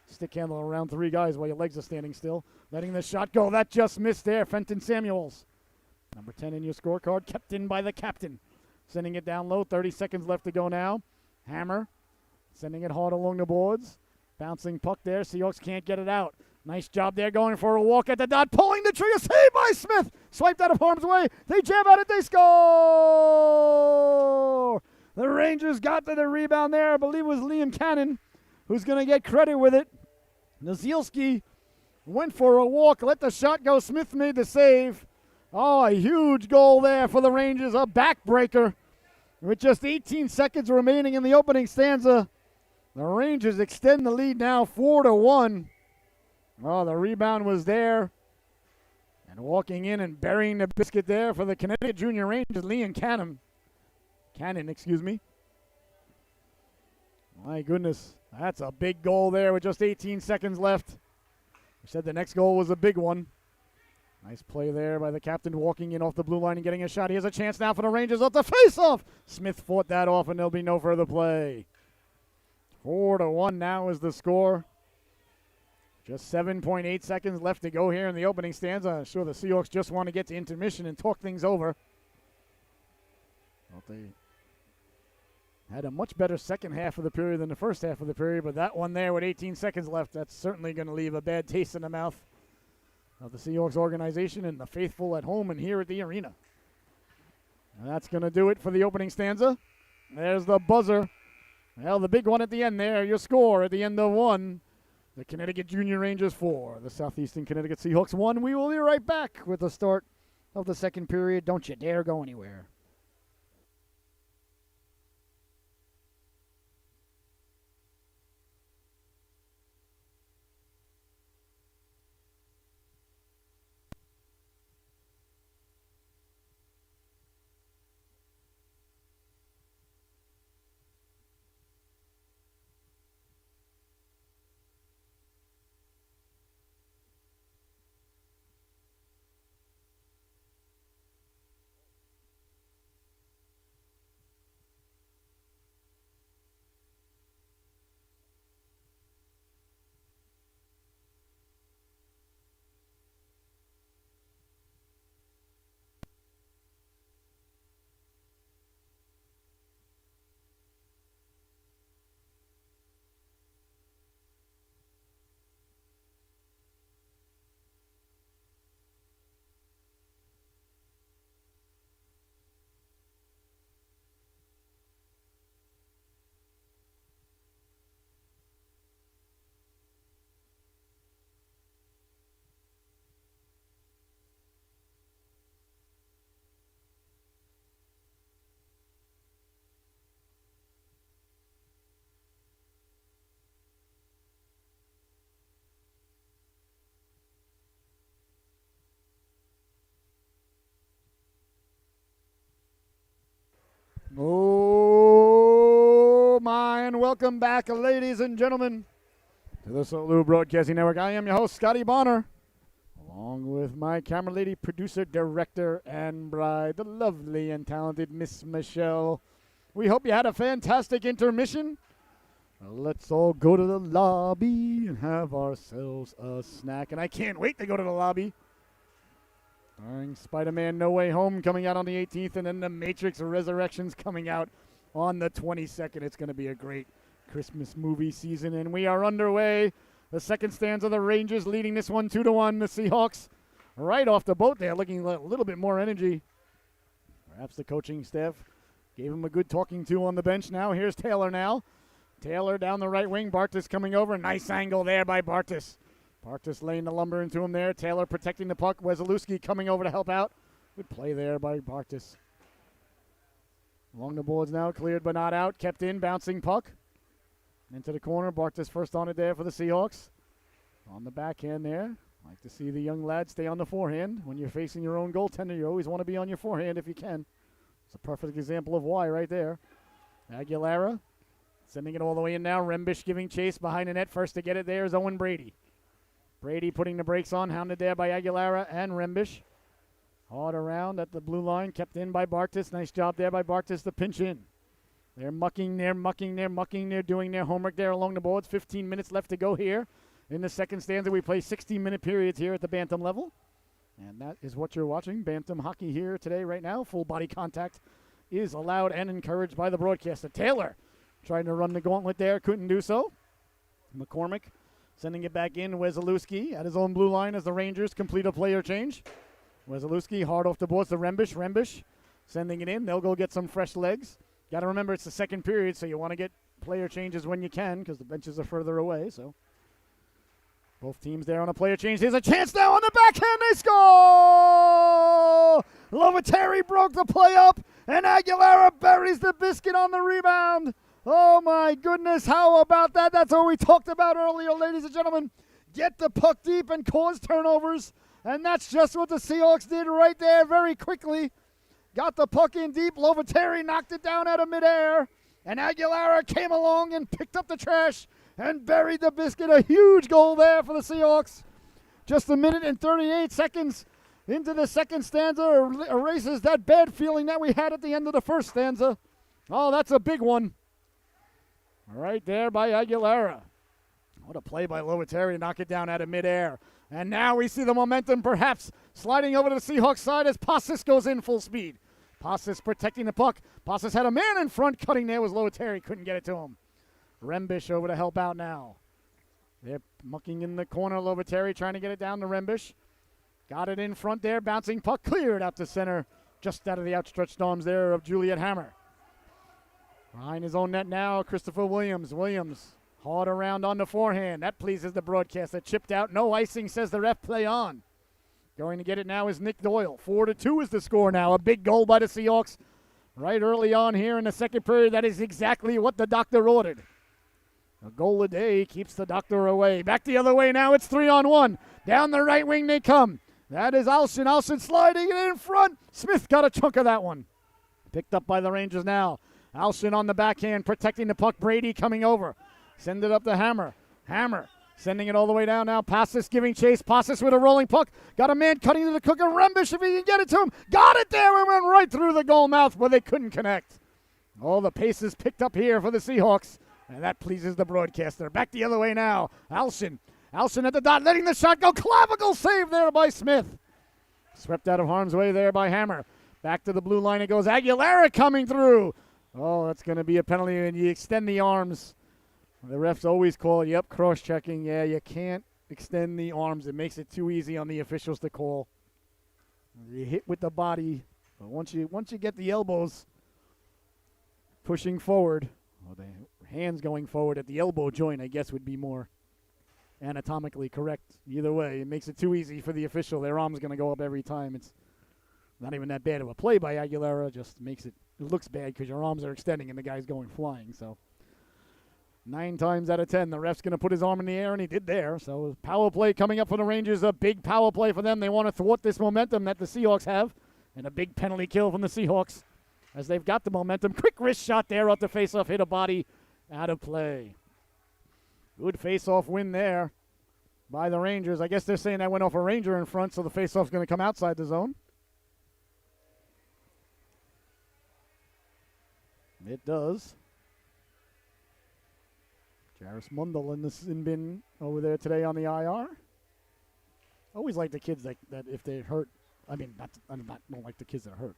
stick handle around three guys while your legs are standing still. Letting the shot go. That just missed there. Fenton Samuels. Number 10 in your scorecard, kept in by the captain. Sending it down low, 30 seconds left to go now. Hammer, sending it hard along the boards. Bouncing puck there, Seahawks can't get it out. Nice job there going for a walk at the dot, pulling the trigger, saved by Smith. Swiped out of harm's way, they jam at it, they score! The Rangers got to the rebound there, I believe it was Liam Cannon, who's going to get credit with it. Nazielski went for a walk, let the shot go, Smith made the save. Oh, a huge goal there for the Rangers, a backbreaker. With just 18 seconds remaining in the opening stanza, the Rangers extend the lead now 4-1. Oh, the rebound was there. And walking in and burying the biscuit there for the Connecticut Junior Rangers, Liam Cannon. My goodness, that's a big goal there with just 18 seconds left. I said the next goal was a big one. Nice play there by the captain, walking in off the blue line and getting a shot. He has a chance now for the Rangers off the face-off. Smith fought that off, and there'll be no further play. 4-1 now is the score. Just 7.8 seconds left to go here in the opening stanza. I'm sure the Seahawks just want to get to intermission and talk things over. Well, they had a much better second half of the period than the first half of the period, but that one there with 18 seconds left, that's certainly going to leave a bad taste in the mouth of the Seahawks organization and the faithful at home and here at the arena. And that's going to do it for the opening stanza. There's the buzzer. Well, the big one at the end there, your score at the end of one. The Connecticut Junior Rangers 4, the Southeastern Connecticut Seahawks 1. We will be right back with the start of the second period. Don't you dare go anywhere. Oh, my, and welcome back, ladies and gentlemen, to the Solu Broadcasting Network. I am your host, Scotty Bonner, along with my camera lady, producer, director, and bride, the lovely and talented Miss Michelle. We hope you had a fantastic intermission. Let's all go to the lobby and have ourselves a snack. And I can't wait to go to the lobby. Starring Spider-Man No Way Home coming out on the 18th, and then The Matrix Resurrections coming out on the 22nd. It's going to be a great Christmas movie season, and we are underway. The second stanza, the Rangers leading this one 2-1. The Seahawks right off the boat there, looking a little bit more energy. Perhaps the coaching staff gave him a good talking to on the bench now. Here's Taylor now. Taylor down the right wing. Bartas coming over. Nice angle there by Bartas. Bartas laying the lumber into him there. Taylor protecting the puck. Wesolewski coming over to help out. Good play there by Bartas. Along the boards now, cleared but not out, kept in, bouncing puck. Into the corner, Bartas first on it there for the Seahawks. On the backhand there. Like to see the young lad stay on the forehand. When you're facing your own goaltender, you always want to be on your forehand if you can. It's a perfect example of why right there. Aguilera sending it all the way in now. Rembish giving chase behind the net. First to get it there is Owen Brady. Brady putting the brakes on, hounded there by Aguilera and Rembish. Hard around at the blue line, kept in by Bartas. Nice job there by Bartas to pinch in. They're mucking, they're doing their homework there along the boards. 15 minutes left to go here. In the second stanza, we play 60-minute periods here at the Bantam level. And that is what you're watching. Bantam hockey here today right now. Full body contact is allowed and encouraged by the broadcaster. Taylor trying to run the gauntlet there. Couldn't do so. McCormick sending it back in. Weselowski at his own blue line as the Rangers complete a player change. Weselowski hard off the boards to Rembish. Rembish sending it in. They'll go get some fresh legs. Got to remember it's the second period, so you want to get player changes when you can because the benches are further away. So both teams there on a player change. Here's a chance now on the backhand. They score! Lovateri broke the play up, and Aguilera buries the biscuit on the rebound. Oh, my goodness. How about that? That's what we talked about earlier, ladies and gentlemen. Get the puck deep and cause turnovers. And that's just what the Seahawks did right there very quickly. Got the puck in deep. Lovateri knocked it down out of midair. And Aguilera came along and picked up the trash and buried the biscuit. A huge goal there for the Seahawks. Just a minute and 38 seconds into the second stanza. Erases that bad feeling that we had at the end of the first stanza. Oh, that's a big one. Right there by Aguilera. What a play by Lovateri to knock it down out of midair. And now we see the momentum perhaps sliding over to the Seahawks side as Passis goes in full speed. Passis protecting the puck. Passis had a man in front. Cutting there was Lovateri. Couldn't get it to him. Rembish over to help out now. They're mucking in the corner. Lovateri trying to get it down to Rembish. Got it in front there. Bouncing puck cleared out to center. Just out of the outstretched arms there of Juliet Hammer. Behind his own net now, Christopher Williams. Williams hard around on the forehand. That pleases the broadcaster. Chipped out. No icing, says the ref. Play on. Going to get it now is Nick Doyle. 4-2 is the score now. A big goal by the Seahawks right early on here in the second period. That is exactly what the doctor ordered. A goal a day keeps the doctor away. Back the other way now. It's 3-on-1. Down the right wing they come. That is Alston. Alston sliding it in front. Smith got a chunk of that one. Picked up by the Rangers now. Alston on the backhand, protecting the puck. Brady coming over. Send it up to Hammer. Hammer sending it all the way down now. Passis giving chase. Passis with a rolling puck. Got a man cutting to the cooker. Rembish if he can get it to him. Got it there. It went right through the goal mouth, but they couldn't connect. All the paces picked up here for the Seahawks, and that pleases the broadcaster. Back the other way now. Alston. Alston at the dot, letting the shot go. Clavicle save there by Smith. Swept out of harm's way there by Hammer. Back to the blue line it goes. Aguilera coming through. Oh, that's going to be a penalty, and you extend the arms. The refs always call, yep, cross-checking. Yeah, you can't extend the arms. It makes it too easy on the officials to call. You hit with the body, but once you get the elbows pushing forward, or the hands going forward at the elbow joint, I guess would be more anatomically correct. Either way, it makes it too easy for the official. Their arm's going to go up every time. It's not even that bad of a play by Aguilera. Just makes it looks bad because your arms are extending and the guy's going flying. So 9 times out of 10, the ref's going to put his arm in the air, and he did there. So power play coming up for the Rangers, a big power play for them. They want to thwart this momentum that the Seahawks have, and a big penalty kill from the Seahawks as they've got the momentum. Quick wrist shot there off the faceoff, hit a body, out of play. Good faceoff win there by the Rangers. I guess they're saying that went off a Ranger in front, so the faceoff's going to come outside the zone. It does. Jairus Mundell in the sin bin over there today on the IR. Always like the kids that if they're hurt. I mean, don't like the kids that are hurt.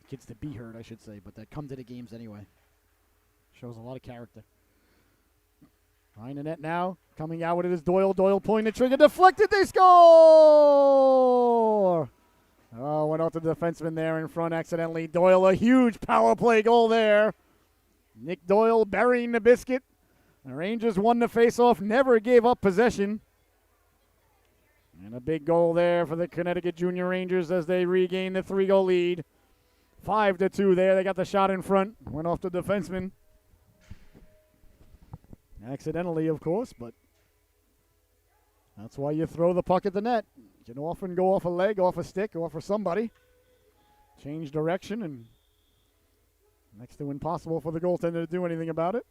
Kids to be hurt, I should say, but that come to the games anyway. Shows a lot of character. Behind the net now. Coming out with it is Doyle. Doyle pulling the trigger. Deflected. They score! Oh, went off the defenseman there in front accidentally. Doyle, a huge power play goal there. Nick Doyle burying the biscuit. The Rangers won the faceoff, never gave up possession. And a big goal there for the Connecticut Junior Rangers as they regain the 3-goal lead. 5-2 there. They got the shot in front. Went off the defenseman. Accidentally, of course, but that's why you throw the puck at the net. You can often go off a leg, off a stick, off of somebody. Change direction, and next to impossible for the goaltender to do anything about it.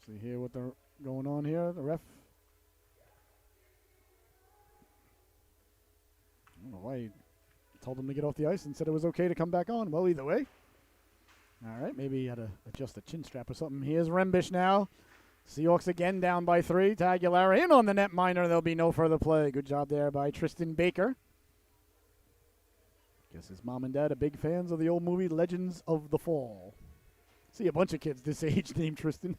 See here what they're going on here. The ref. I don't know why he told him to get off the ice and said it was okay to come back on. Well, either way. All right, maybe he had to adjust the chin strap or something. Here's Rembish now. Seahawks again down by 3. Aguilera in on the net minor. There'll be no further play. Good job there by Tristan Baker. Guess his mom and dad are big fans of the old movie Legends of the Fall. See a bunch of kids this age named Tristan.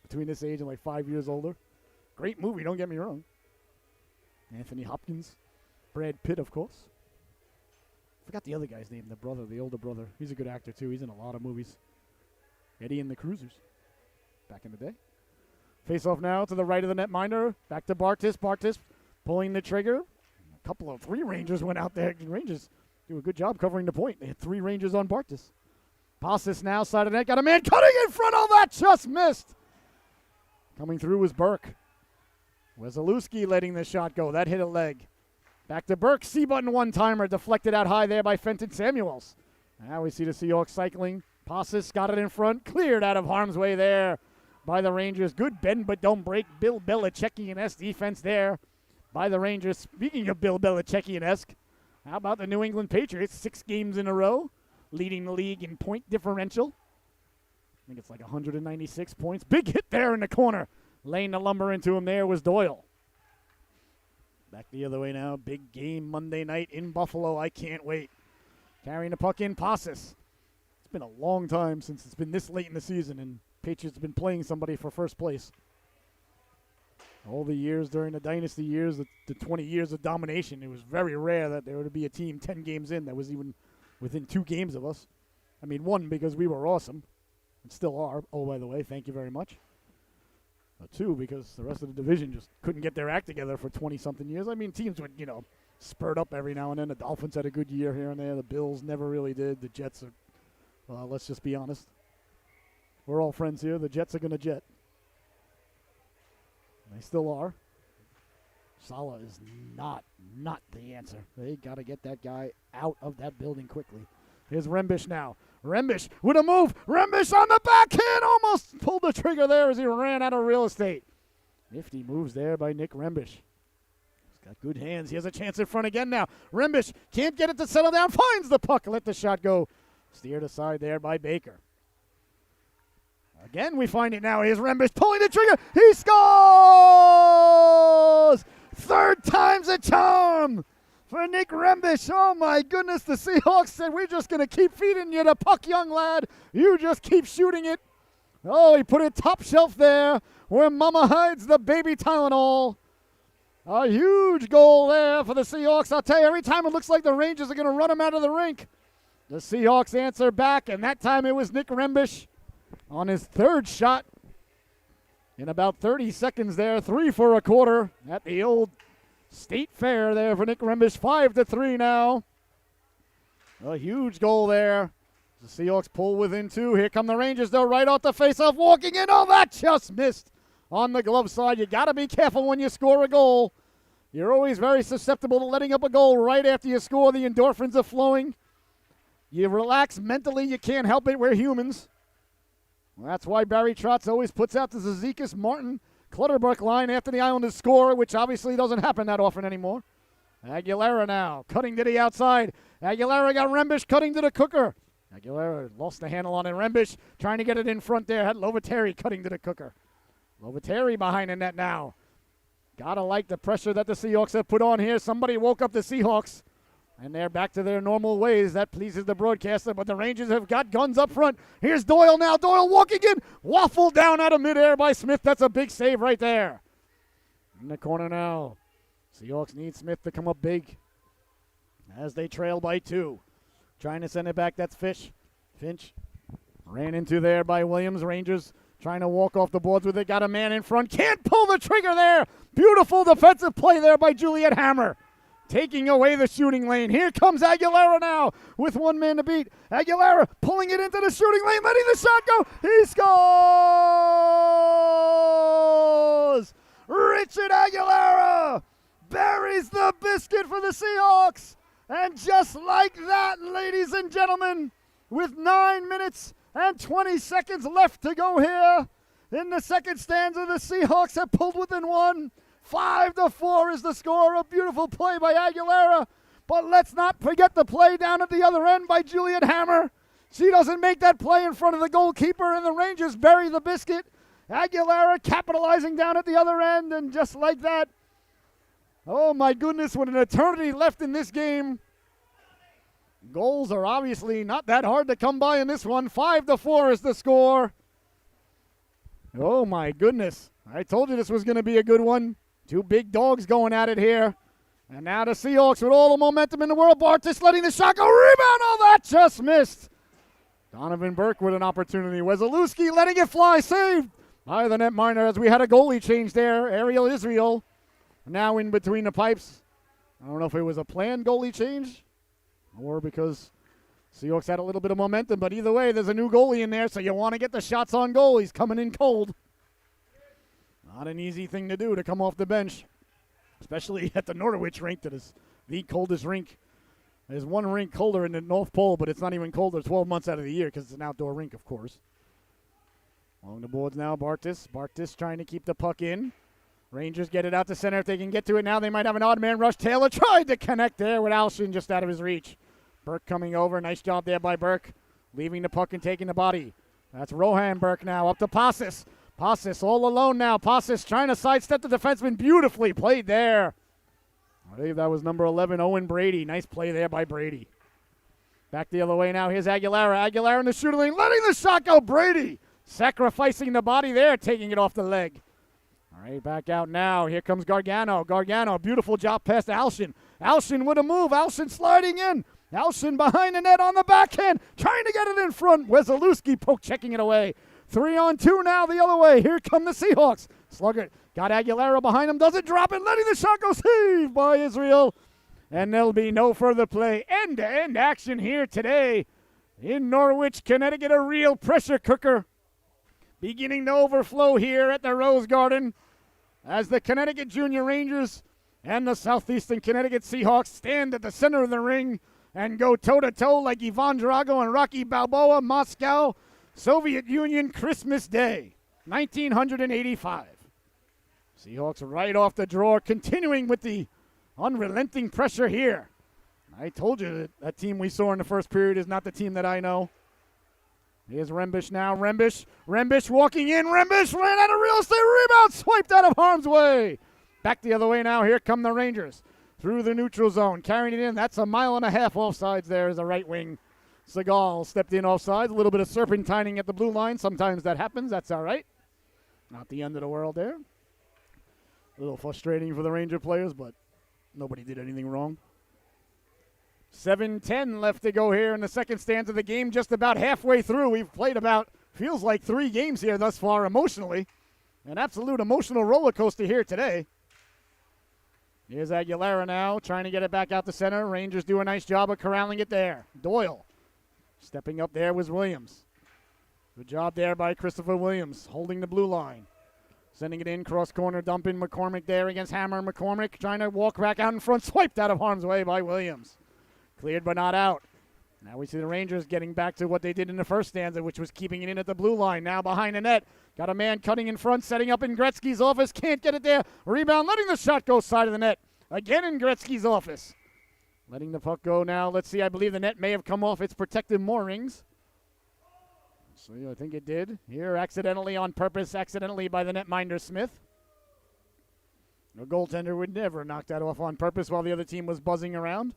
Between this age and like 5 years older. Great movie, don't get me wrong. Anthony Hopkins. Brad Pitt, of course. Forgot the other guy's name, the brother, the older brother. He's a good actor, too. He's in a lot of movies. Eddie and the Cruisers. Back in the day. Face off now to the right of the net minor. Back to Bartis. Bartis pulling the trigger. A couple of 3 Rangers went out there. Rangers do a good job covering the point. They had 3 Rangers on Bartis. Passes now, side of the net. Got a man cutting in front. Oh, that just missed. Coming through was Burke. Wesolowski letting the shot go. That hit a leg. Back to Burke. C-button one-timer. Deflected out high there by Fenton Samuels. Now we see the Seahawks cycling. Passes got it in front. Cleared out of harm's way there by the Rangers. Good bend but don't break. Bill Belichickian-esque defense there by the Rangers. Speaking of Bill Belichickian-esque, how about the New England Patriots? 6 games in a row, leading the league in point differential. I think it's like 196 points. Big hit there in the corner. Laying the lumber into him there was Doyle. Back the other way now. Big game Monday night in Buffalo. I can't wait. Carrying the puck in, Passes. It's been a long time since it's been this late in the season, and Patriots have been playing somebody for first place. All the years during the dynasty years, the 20 years of domination, it was very rare that there would be a team 10 games in that was even within 2 games of us. I mean, 1 because we were awesome, and still are. Oh, by the way, thank you very much. 2 because the rest of the division just couldn't get their act together for 20-something years. I mean, teams would, spurt up every now and then. The Dolphins had a good year here and there. The Bills never really did. The Jets are, well, let's just be honest. We're all friends here. The Jets are going to jet. They still are. Saleh is not the answer. They got to get that guy out of that building quickly. Here's Rembish now. Rembish with a move. Rembish on the backhand. Almost pulled the trigger there as he ran out of real estate. Nifty moves there by Nick Rembish. He's got good hands. He has a chance in front again now. Rembish can't get it to settle down. Finds the puck. Let the shot go. Steered aside there by Baker. Again, we find it now. Here's Rembish pulling the trigger. He scores! 3rd time's a charm for Nick Rembish. Oh, my goodness. The Seahawks said, we're just going to keep feeding you the puck, young lad. You just keep shooting it. Oh, he put it top shelf there where Mama hides the baby Tylenol. A huge goal there for the Seahawks. I'll tell you, every time it looks like the Rangers are going to run him out of the rink, the Seahawks answer back, and that time it was Nick Rembish on his 3rd shot in about 30 seconds there. 3 for a quarter at the old State Fair there for Nick Rembish. 5-3 now. A huge goal there. The Seahawks pull within 2. Here come the Rangers, though, right off the faceoff, walking in. Oh, that just missed on the glove side. You got to be careful when you score a goal. You're always very susceptible to letting up a goal right after you score. The endorphins are flowing. You relax mentally. You can't help it. We're humans. Well, that's why Barry Trotz always puts out the Zizekas Martin Clutterbuck line after the Islanders score, which obviously doesn't happen that often anymore. Aguilera now cutting to the outside. Aguilera got Rembish cutting to the cooker. Aguilera lost the handle on it. Rembish trying to get it in front there. Had Lovateri cutting to the cooker. Lovateri behind the net now. Gotta like the pressure that the Seahawks have put on here. Somebody woke up the Seahawks. And they're back to their normal ways. That pleases the broadcaster, but the Rangers have got guns up front. Here's Doyle now. Doyle walking in. Waffled down out of midair by Smith. That's a big save right there. In the corner now. Seahawks need Smith to come up big as they trail by 2. Trying to send it back. That's Finch ran into there by Williams. Rangers trying to walk off the boards with it. Got a man in front. Can't pull the trigger there. Beautiful defensive play there by Juliet Hammer. taking away the shooting lane. Here comes Aguilera now with one man to beat. Aguilera pulling it into the shooting lane, letting the shot go. He scores! Richard Aguilera buries the biscuit for the Seahawks. And just like that, ladies and gentlemen, with 9 minutes and 20 seconds left to go here in the second stanza, the Seahawks have pulled within one. 5-4 is the score. A beautiful play by Aguilera. But let's not forget the play down at the other end by Juliet Hammer. She doesn't make that play in front of the goalkeeper, and the Rangers bury the biscuit. Aguilera capitalizing down at the other end, and just like that, oh my goodness, with an eternity left in this game, goals are obviously not that hard to come by in this one. 5-4 is the score. Oh my goodness. I told you this was going to be a good one. Two big dogs going at it here. And now the Seahawks with all the momentum in the world. Bartis letting the shot go. Rebound. Oh, that just missed. Donovan Burke with an opportunity. Wesolowski letting it fly. Saved by the netminder as we had a goalie change there. Ariel Israel now in between the pipes. I don't know if it was a planned goalie change or because Seahawks had a little bit of momentum, but either way, there's a new goalie in there, so you want to get the shots on goal. He's coming in cold. Not an easy thing to do to come off the bench, especially at the Norwich rink that is the coldest rink. There's one rink colder in the North Pole, but it's not even colder 12 months out of the year because it's an outdoor rink, of course. Along the boards now, Bartis. Bartis trying to keep the puck in. Rangers get it out to center if they can get to it now. They might have an odd man rush. Taylor tried to connect there with Alshin just out of his reach. Burke coming over. Nice job there by Burke. Leaving the puck and taking the body. That's Rohan Burke now up to Passis. Passis all alone now. Passis trying to sidestep the defenseman. Beautifully played there. I believe that was number 11, Owen Brady. Nice play there by Brady. Back the other way now. Here's Aguilera. Aguilera in the shooting lane. Letting the shot go. Brady sacrificing the body there. Taking it off the leg. All right, back out now. Here comes Gargano. Gargano, beautiful job past Alshin. Alshin with a move. Alshin sliding in. Alshin behind the net on the backhand. Trying to get it in front. Wesolowski poke checking it away. 3-on-2 now the other way. Here come the Seahawks. Slugger got Aguilera behind him. Doesn't drop it. Letting the shot go. Saved by Israel. And there'll be no further play. End-to-end action here today in Norwich, Connecticut. A real pressure cooker beginning to overflow here at the Rose Garden as the Connecticut Junior Rangers and the Southeastern Connecticut Seahawks stand at the center of the ring and go toe-to-toe like Ivan Drago and Rocky Balboa, Moscow, Soviet Union, Christmas Day, 1985. Seahawks right off the draw, continuing with the unrelenting pressure here. I told you that team we saw in the first period is not the team that I know. Here's Rembish now. Rembish walking in. Rembish ran out of real estate. Rebound swiped out of harm's way. Back the other way now. Here come the Rangers through the neutral zone. Carrying it in. That's a mile and a half offsides there as a right wing. Seagal stepped in offsides. A little bit of serpentining at the blue line. Sometimes that happens. That's all right. Not the end of the world there. A little frustrating for the Ranger players, but nobody did anything wrong. 7:10 left to go here in the second stanza of the game, just about halfway through. We've played about, feels like 3 games here thus far emotionally. An absolute emotional roller coaster here today. Here's Aguilera now, trying to get it back out the center. Rangers do a nice job of corralling it there. Doyle stepping up there was Williams. Good job there by Christopher Williams, holding the blue line. Sending it in, cross corner, dumping McCormick there against Hammer. McCormick trying to walk back out in front, swiped out of harm's way by Williams. Cleared but not out. Now we see the Rangers getting back to what they did in the first stanza, which was keeping it in at the blue line. Now behind the net. Got a man cutting in front, setting up in Gretzky's office. Can't get it there. Rebound, letting the shot go side of the net. Again in Gretzky's office. Letting the puck go now. Let's see, I believe the net may have come off its protective moorings. So I think it did. Here, accidentally on purpose, accidentally by the netminder Smith. A goaltender would never knock that off on purpose while the other team was buzzing around.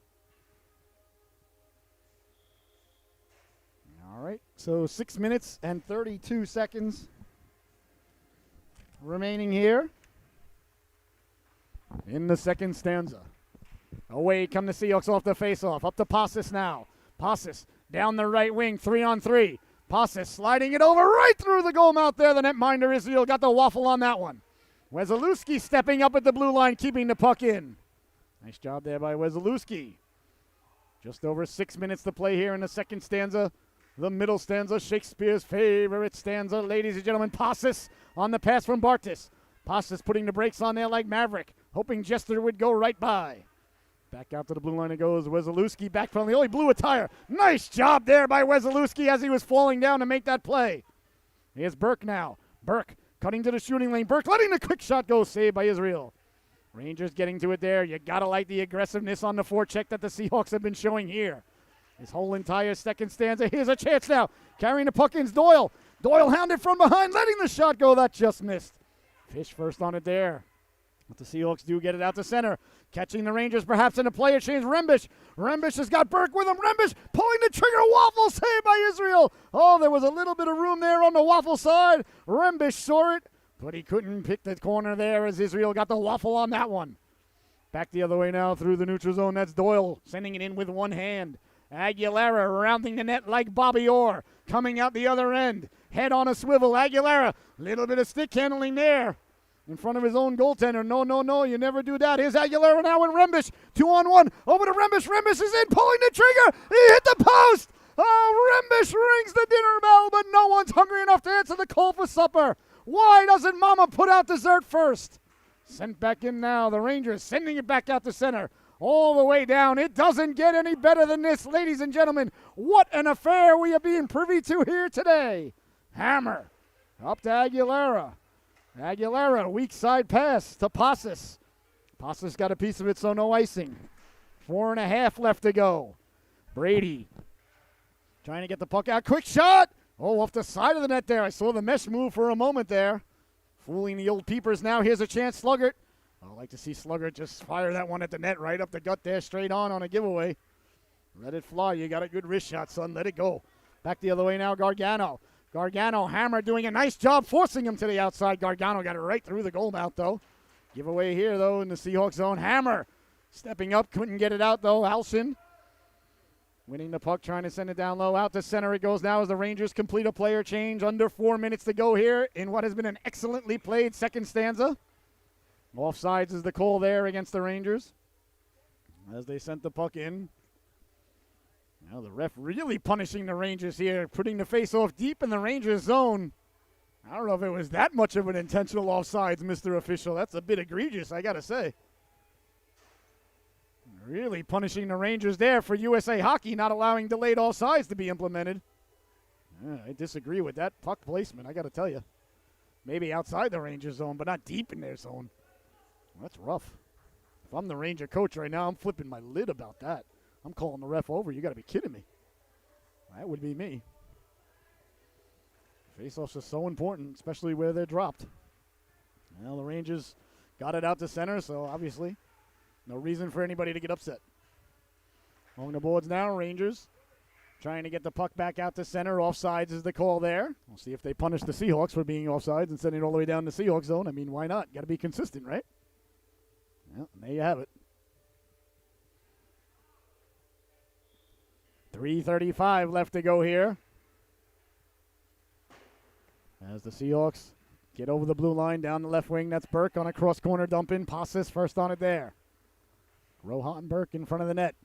All right, so 6 minutes and 32 seconds remaining here in the second stanza. Away come the Seahawks off the faceoff. Up to Passis now. Passis down the right wing, 3-on-3. Passis sliding it over right through the goal mouth there. The netminder Israel got the waffle on that one. Wesolowski stepping up at the blue line, keeping the puck in. Nice job there by Wesolowski. Just over 6 minutes to play here in the second stanza. The middle stanza, Shakespeare's favorite stanza. Ladies and gentlemen, Passes on the pass from Bartis. Passes putting the brakes on there like Maverick, hoping Jester would go right by. Back out to the blue line it goes. Wesolowski back from the only blew a tire. Nice job there by Wesolowski as he was falling down to make that play. Here's Burke now. Burke cutting to the shooting lane. Burke letting the quick shot go, saved by Israel. Rangers getting to it there. You got to like the aggressiveness on the forecheck that the Seahawks have been showing here. This whole entire second stanza. Here's a chance now. Carrying the puck in's Doyle. Doyle hounded from behind, letting the shot go. That just missed. Fish first on it there. But the Seahawks do get it out to center. Catching the Rangers perhaps in a player change. Rembish. Rembish has got Burke with him. Rembish pulling the trigger. Waffle saved by Israel. Oh, there was a little bit of room there on the Waffle side. Rembish saw it, but he couldn't pick the corner there as Israel got the waffle on that one. Back the other way now through the neutral zone. That's Doyle sending it in with one hand. Aguilera rounding the net like Bobby Orr. Coming out the other end. Head on a swivel. Aguilera. Little bit of stick handling there. In front of his own goaltender. No, you never do that. Here's Aguilera now with Rembish. 2-on-1. Over to Rembish. Rembish is in, pulling the trigger. He hit the post. Oh, Rembish rings the dinner bell, but no one's hungry enough to answer the call for supper. Why doesn't Mama put out dessert first? Sent back in now. The Rangers sending it back out to center. All the way down. It doesn't get any better than this, ladies and gentlemen. What an affair we are being privy to here today. Hammer. Up to Aguilera. Aguilera, weak side pass to Passes. Passes got a piece of it, so no icing. 4.5 left to go. Brady trying to get the puck out. Quick shot. Oh, off the side of the net there. I saw the mesh move for a moment there. Fooling the old peepers now. Here's a chance, Sluggert. I'd like to see Sluggert just fire that one at the net right up the gut there, straight on a giveaway. Let it fly. You got a good wrist shot, son. Let it go. Back the other way now, Gargano. Gargano, Hammer doing a nice job forcing him to the outside. Gargano got it right through the goal mouth, though. Giveaway here, though, in the Seahawks zone. Hammer stepping up. Couldn't get it out, though. Alshin winning the puck, trying to send it down low. Out to center it goes now as the Rangers complete a player change. Under 4 minutes to go here in what has been an excellently played second stanza. Offsides is the call there against the Rangers as they sent the puck in. Now the ref really punishing the Rangers here, putting the face-off deep in the Rangers zone. I don't know if it was that much of an intentional offsides, Mr. Official. That's a bit egregious, I got to say. Really punishing the Rangers there for USA Hockey, not allowing delayed offsides to be implemented. I disagree with that puck placement, I got to tell you. Maybe outside the Rangers zone, but not deep in their zone. Well, that's rough. If I'm the Ranger coach right now, I'm flipping my lid about that. I'm calling the ref over. You got to be kidding me. That would be me. Face-offs are so important, especially where they're dropped. Well, the Rangers got it out to center, so obviously no reason for anybody to get upset. Along the boards now, Rangers trying to get the puck back out to center. Offsides is the call there. We'll see if they punish the Seahawks for being offsides and sending it all the way down the Seahawks zone. I mean, why not? Got to be consistent, right? Well, there you have it. 3:35 left to go here. As the Seahawks get over the blue line down the left wing, that's Burke on a cross corner dump in. Passes first on it there. Rohan Burke in front of the net.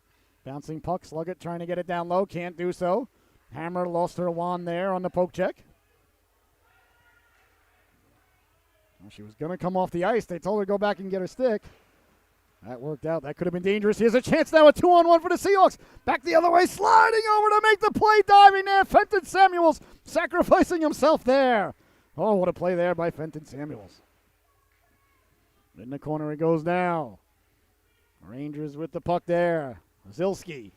Bouncing puck, Sluggett trying to get it down low, can't do so. Hammer lost her wand there on the poke check. Well, she was going to come off the ice. They told her to go back and get her stick. That worked out. That could have been dangerous. Here's a chance now, a 2-on-1 for the Seahawks. Back the other way, sliding over to make the play, diving there. Fenton Samuels sacrificing himself there. Oh, what a play there by Fenton Samuels. In the corner it goes now. Rangers with the puck there. Zilski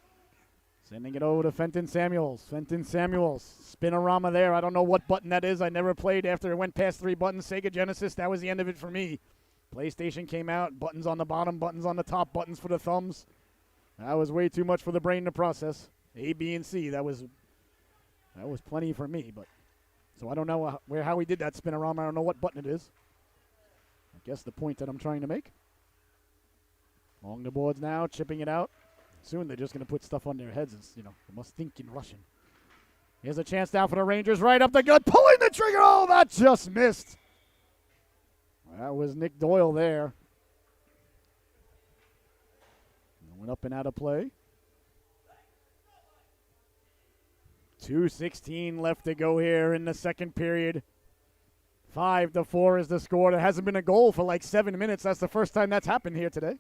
sending it over to Fenton Samuels. Fenton Samuels, spinorama there. I don't know what button that is. I never played after it went past 3 buttons. Sega Genesis, that was the end of it for me. PlayStation came out, buttons on the bottom, buttons on the top, buttons for the thumbs. That was way too much for the brain to process. A, B, and C, that was plenty for me. But so I don't know how we did that spinorama. I don't know what button it is. I guess the point that I'm trying to make. Along the boards now, chipping it out. Soon they're just going to put stuff on their heads. It's, they must think in Russian. Here's a chance now for the Rangers, right up the gut, pulling the trigger. Oh, that just missed. That was Nick Doyle there. Went up and out of play. 2:16 left to go here in the second period. 5-4 is the score. There hasn't been a goal for like 7 minutes. That's the first time that's happened here today.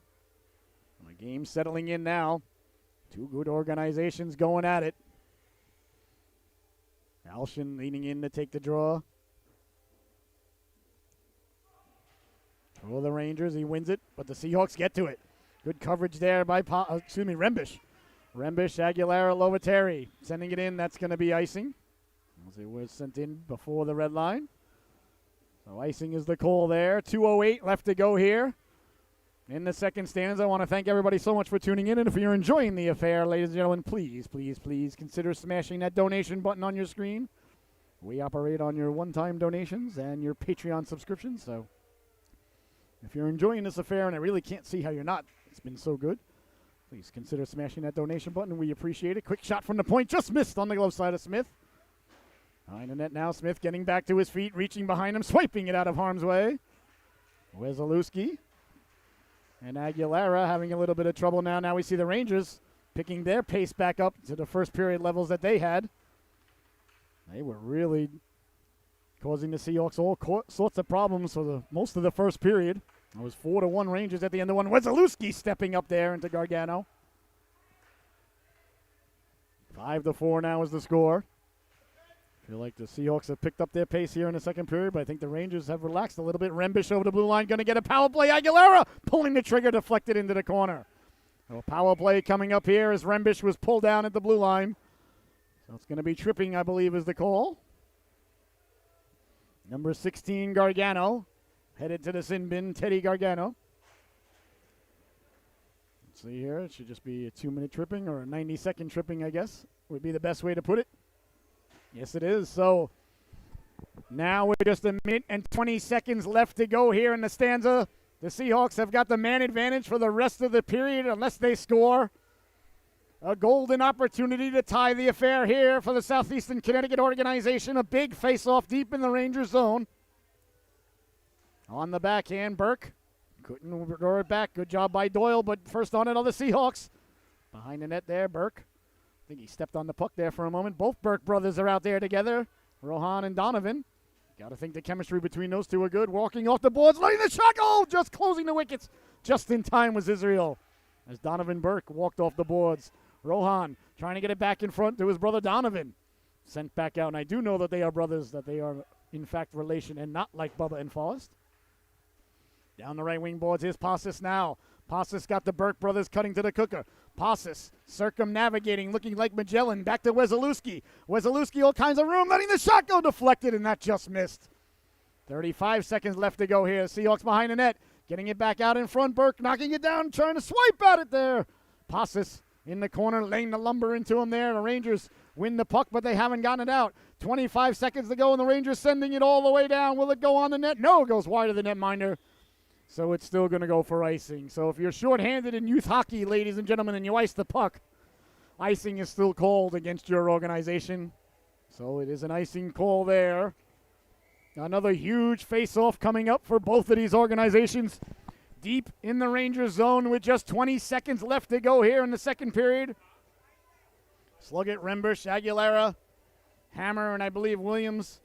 The game settling in now. Two good organizations going at it. Alshin leaning in to take the draw. For the Rangers, he wins it, but the Seahawks get to it. Good coverage there by Rembish. Rembish, Aguilera, Lovateri sending it in. That's going to be icing. As it was sent in before the red line. So icing is the call there. 2:08 left to go here in the second stanza. I want to thank everybody so much for tuning in. And if you're enjoying the affair, ladies and gentlemen, please, please, please consider smashing that donation button on your screen. We operate on your one-time donations and your Patreon subscriptions. So if you're enjoying this affair, and I really can't see how you're not, it's been so good, please consider smashing that donation button. We appreciate it. Quick shot from the point. Just missed on the glove side of Smith. Behind the net now, Smith getting back to his feet, reaching behind him, swiping it out of harm's way. Wesolowski and Aguilera having a little bit of trouble now. Now we see the Rangers picking their pace back up to the first period levels that they had. They were really causing the Seahawks all sorts of problems for most of the first period. It was 4-1 Rangers at the end of one. Wesolowski stepping up there into Gargano. 5-4 now is the score. I feel like the Seahawks have picked up their pace here in the second period, but I think the Rangers have relaxed a little bit. Rembish over the blue line, going to get a power play. Aguilera pulling the trigger, deflected into the corner. So a power play coming up here as Rembish was pulled down at the blue line. So it's going to be tripping, I believe, is the call. Number 16, Gargano, headed to the sin bin, Teddy Gargano. Let's see here, it should just be a 2-minute tripping or a 90-second tripping, I guess, would be the best way to put it. Yes, it is. So now with just a minute and 20 seconds left to go here in the stanza. The Seahawks have got the man advantage for the rest of the period unless they score. A golden opportunity to tie the affair here for the Southeastern Connecticut organization. A big face-off deep in the Rangers zone. On the backhand, Burke couldn't throw it back. Good job by Doyle, but first on it are the Seahawks. Behind the net there, Burke. I think he stepped on the puck there for a moment. Both Burke brothers are out there together. Rohan and Donovan. Got to think the chemistry between those two are good. Walking off the boards, letting the shot go. Just closing the wickets. Just in time was Israel. As Donovan Burke walked off the boards. Rohan trying to get it back in front to his brother Donovan. Sent back out. And I do know that they are brothers, that they are in fact relation and not like Bubba and Forrest. Down the right wing boards, here's Passis now. Passis got the Burke brothers cutting to the cooker. Passis circumnavigating, looking like Magellan. Back to Wesolowski. Wesolowski, all kinds of room, letting the shot go deflected, and that just missed. 35 seconds left to go here. Seahawks behind the net, getting it back out in front. Burke knocking it down, trying to swipe at it there. Passis in the corner, laying the lumber into him there. The Rangers win the puck, but they haven't gotten it out. 25 seconds to go, and the Rangers sending it all the way down. Will it go on the net? No, it goes wide of the netminder. So it's still going to go for icing. So if you're shorthanded in youth hockey, ladies and gentlemen, and you ice the puck, icing is still called against your organization. So it is an icing call there. Another huge face-off coming up for both of these organizations. Deep in the Rangers zone with just 20 seconds left to go here in the second period. Sluggett, Rembish, Aguilera, Hammer, and I believe Williams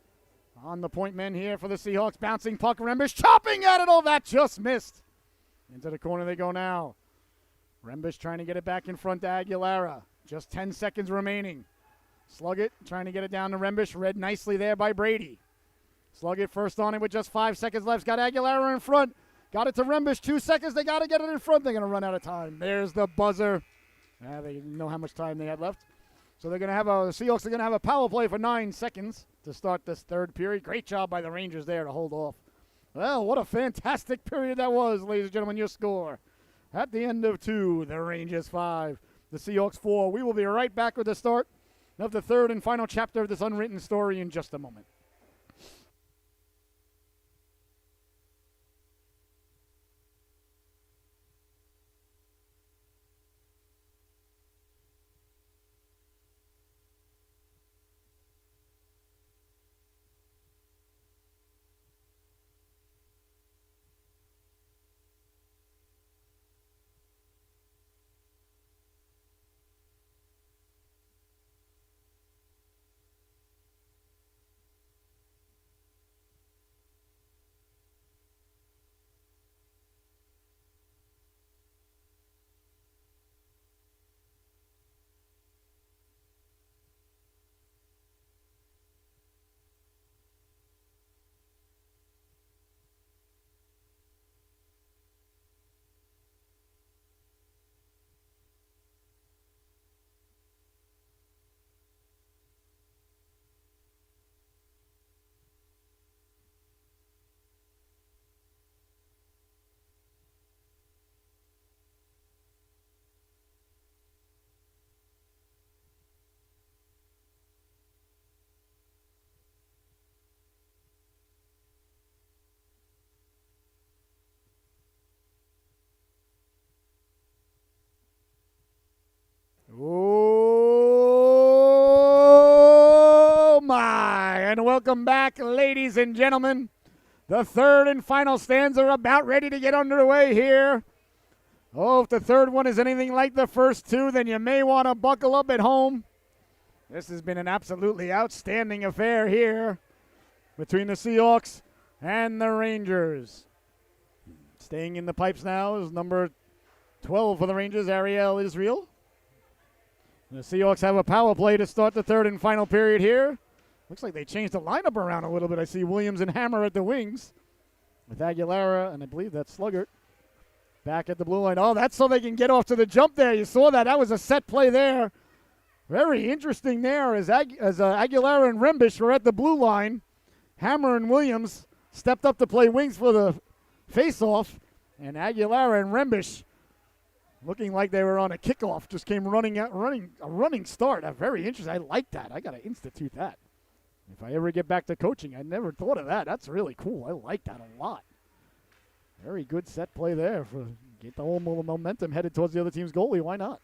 on the point men here for the Seahawks. Bouncing puck, Rembish chopping at it. Oh, that just missed. Into the corner they go now. Rembish trying to get it back in front to Aguilera. Just 10 seconds remaining. Sluggett trying to get it down to Rembish. Read nicely there by Brady. Sluggett first on it with just 5 seconds left. Got Aguilera in front. Got it to Rembish. 2 seconds. They got to get it in front. They're going to run out of time. There's the buzzer. They didn't know how much time they had left. So they're going to have the Seahawks are going to have a power play for 9 seconds to start this third period. Great job by the Rangers there to hold off. Well, what a fantastic period that was, ladies and gentlemen. Your score at the end of 2, the Rangers 5, the Seahawks 4. We will be right back with the start of the third and final chapter of this unwritten story in just a moment. And welcome back, ladies and gentlemen. The third and final stanza are about ready to get underway here. Oh, if the third one is anything like the first two, then you may want to buckle up at home. This has been an absolutely outstanding affair here between the Seahawks and the Rangers. Staying in the pipes now is number 12 for the Rangers, Ariel Israel. The Seahawks have a power play to start the third and final period here. Looks like they changed the lineup around a little bit. I see Williams and Hammer at the wings with Aguilera, and I believe that's Sluggert back at the blue line. Oh, that's so they can get off to the jump there. You saw that. That was a set play there. Very interesting there as Aguilera and Rembish were at the blue line. Hammer and Williams stepped up to play wings for the face-off, and Aguilera and Rembish, looking like they were on a kickoff, just came running a running start. Very interesting. I like that. I got to institute that. If I ever get back to coaching, I never thought of that. That's really cool. I like that a lot. Very good set play there for get the whole momentum headed towards the other team's goalie. Why not?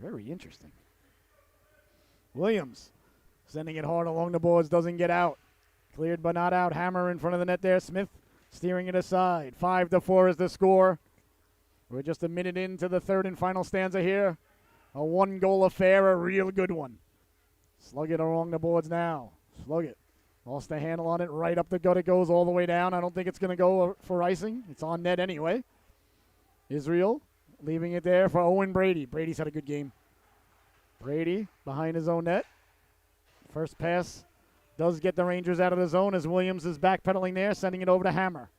Very interesting. Williams sending it hard along the boards, doesn't get out. Cleared but not out. Hammer in front of the net there. Smith steering it aside. 5-4 is the score. We're just a minute into the third and final stanza here. A one-goal affair, a real good one. Slug it along the boards now. Slug it. Lost the handle on it. Right up the gut it goes all the way down. I don't think it's going to go for icing. It's on net anyway. Israel leaving it there for Owen Brady. Brady's had a good game. Brady behind his own net. First pass does get the Rangers out of the zone as Williams is backpedaling there, sending it over to Hammer.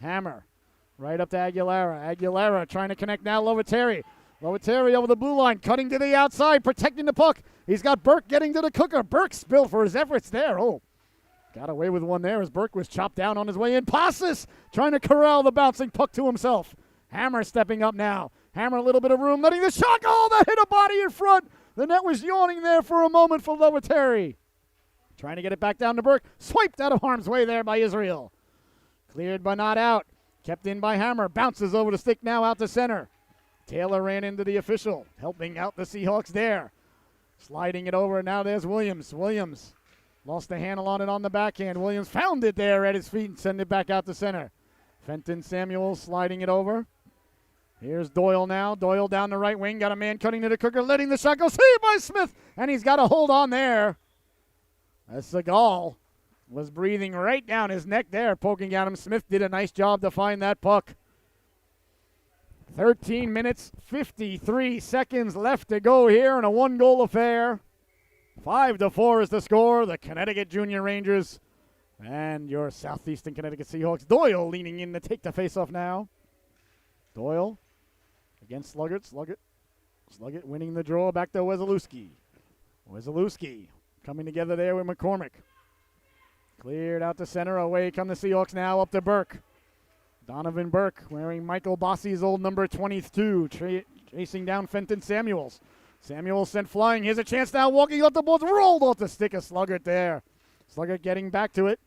Hammer right up to Aguilera. Aguilera trying to connect now. Loviteri over the blue line, cutting to the outside, protecting the puck. He's got Burke getting to the cooker. Burke spilled for his efforts there. Oh, got away with one there as Burke was chopped down on his way in. Passes trying to corral the bouncing puck to himself. Hammer stepping up now. Hammer a little bit of room, letting the shot go. Oh, that hit a body in front. The net was yawning there for a moment for Loviteri. Trying to get it back down to Burke. Swiped out of harm's way there by Israel. Cleared but not out. Kept in by Hammer. Bounces over the stick now out to center. Taylor ran into the official, helping out the Seahawks there. Sliding it over, now there's Williams. Williams lost the handle on it on the backhand. Williams found it there at his feet and sent it back out to center. Fenton Samuel sliding it over. Here's Doyle now. Doyle down the right wing. Got a man cutting to the cooker, letting the shot go. Saved by Smith, and he's got a hold on there. As Seagal was breathing right down his neck there, poking at him. Smith did a nice job to find that puck. 13 minutes, 53 seconds left to go here in a one-goal affair. 5-4 is the score. The Connecticut Junior Rangers and your Southeastern Connecticut Seahawks. Doyle leaning in to take the faceoff now. Doyle against Sluggert. Sluggert winning the draw back to Wesolowski. Wesolowski coming together there with McCormick. Cleared out to center. Away come the Seahawks now up to Burke. Donovan Burke wearing Michael Bossi's old number 22, chasing down Fenton Samuels. Samuels sent flying. Here's a chance now, walking off the boards, rolled off the stick of Sluggert there. Sluggert getting back to it.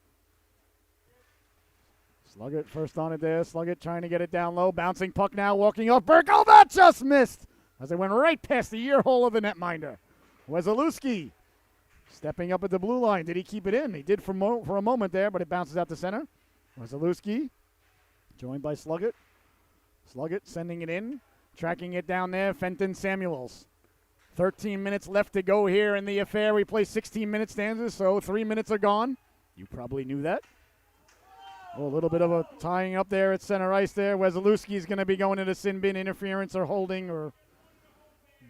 Sluggert first on it there. Sluggert trying to get it down low. Bouncing puck now, walking off Burke. Oh, that just missed as it went right past the ear hole of the netminder. Wesolowski stepping up at the blue line. Did he keep it in? He did for a moment there, but it bounces out to center. Wesolowski joined by Sluggert. Sluggert sending it in, tracking it down there. Fenton Samuels. 13 minutes left to go here in the affair. We play 16-minute stanzas, so 3 minutes are gone. You probably knew that. Oh, a little bit of a tying up there at center ice there. Wesolowski's going to be going into sin bin, interference or holding, or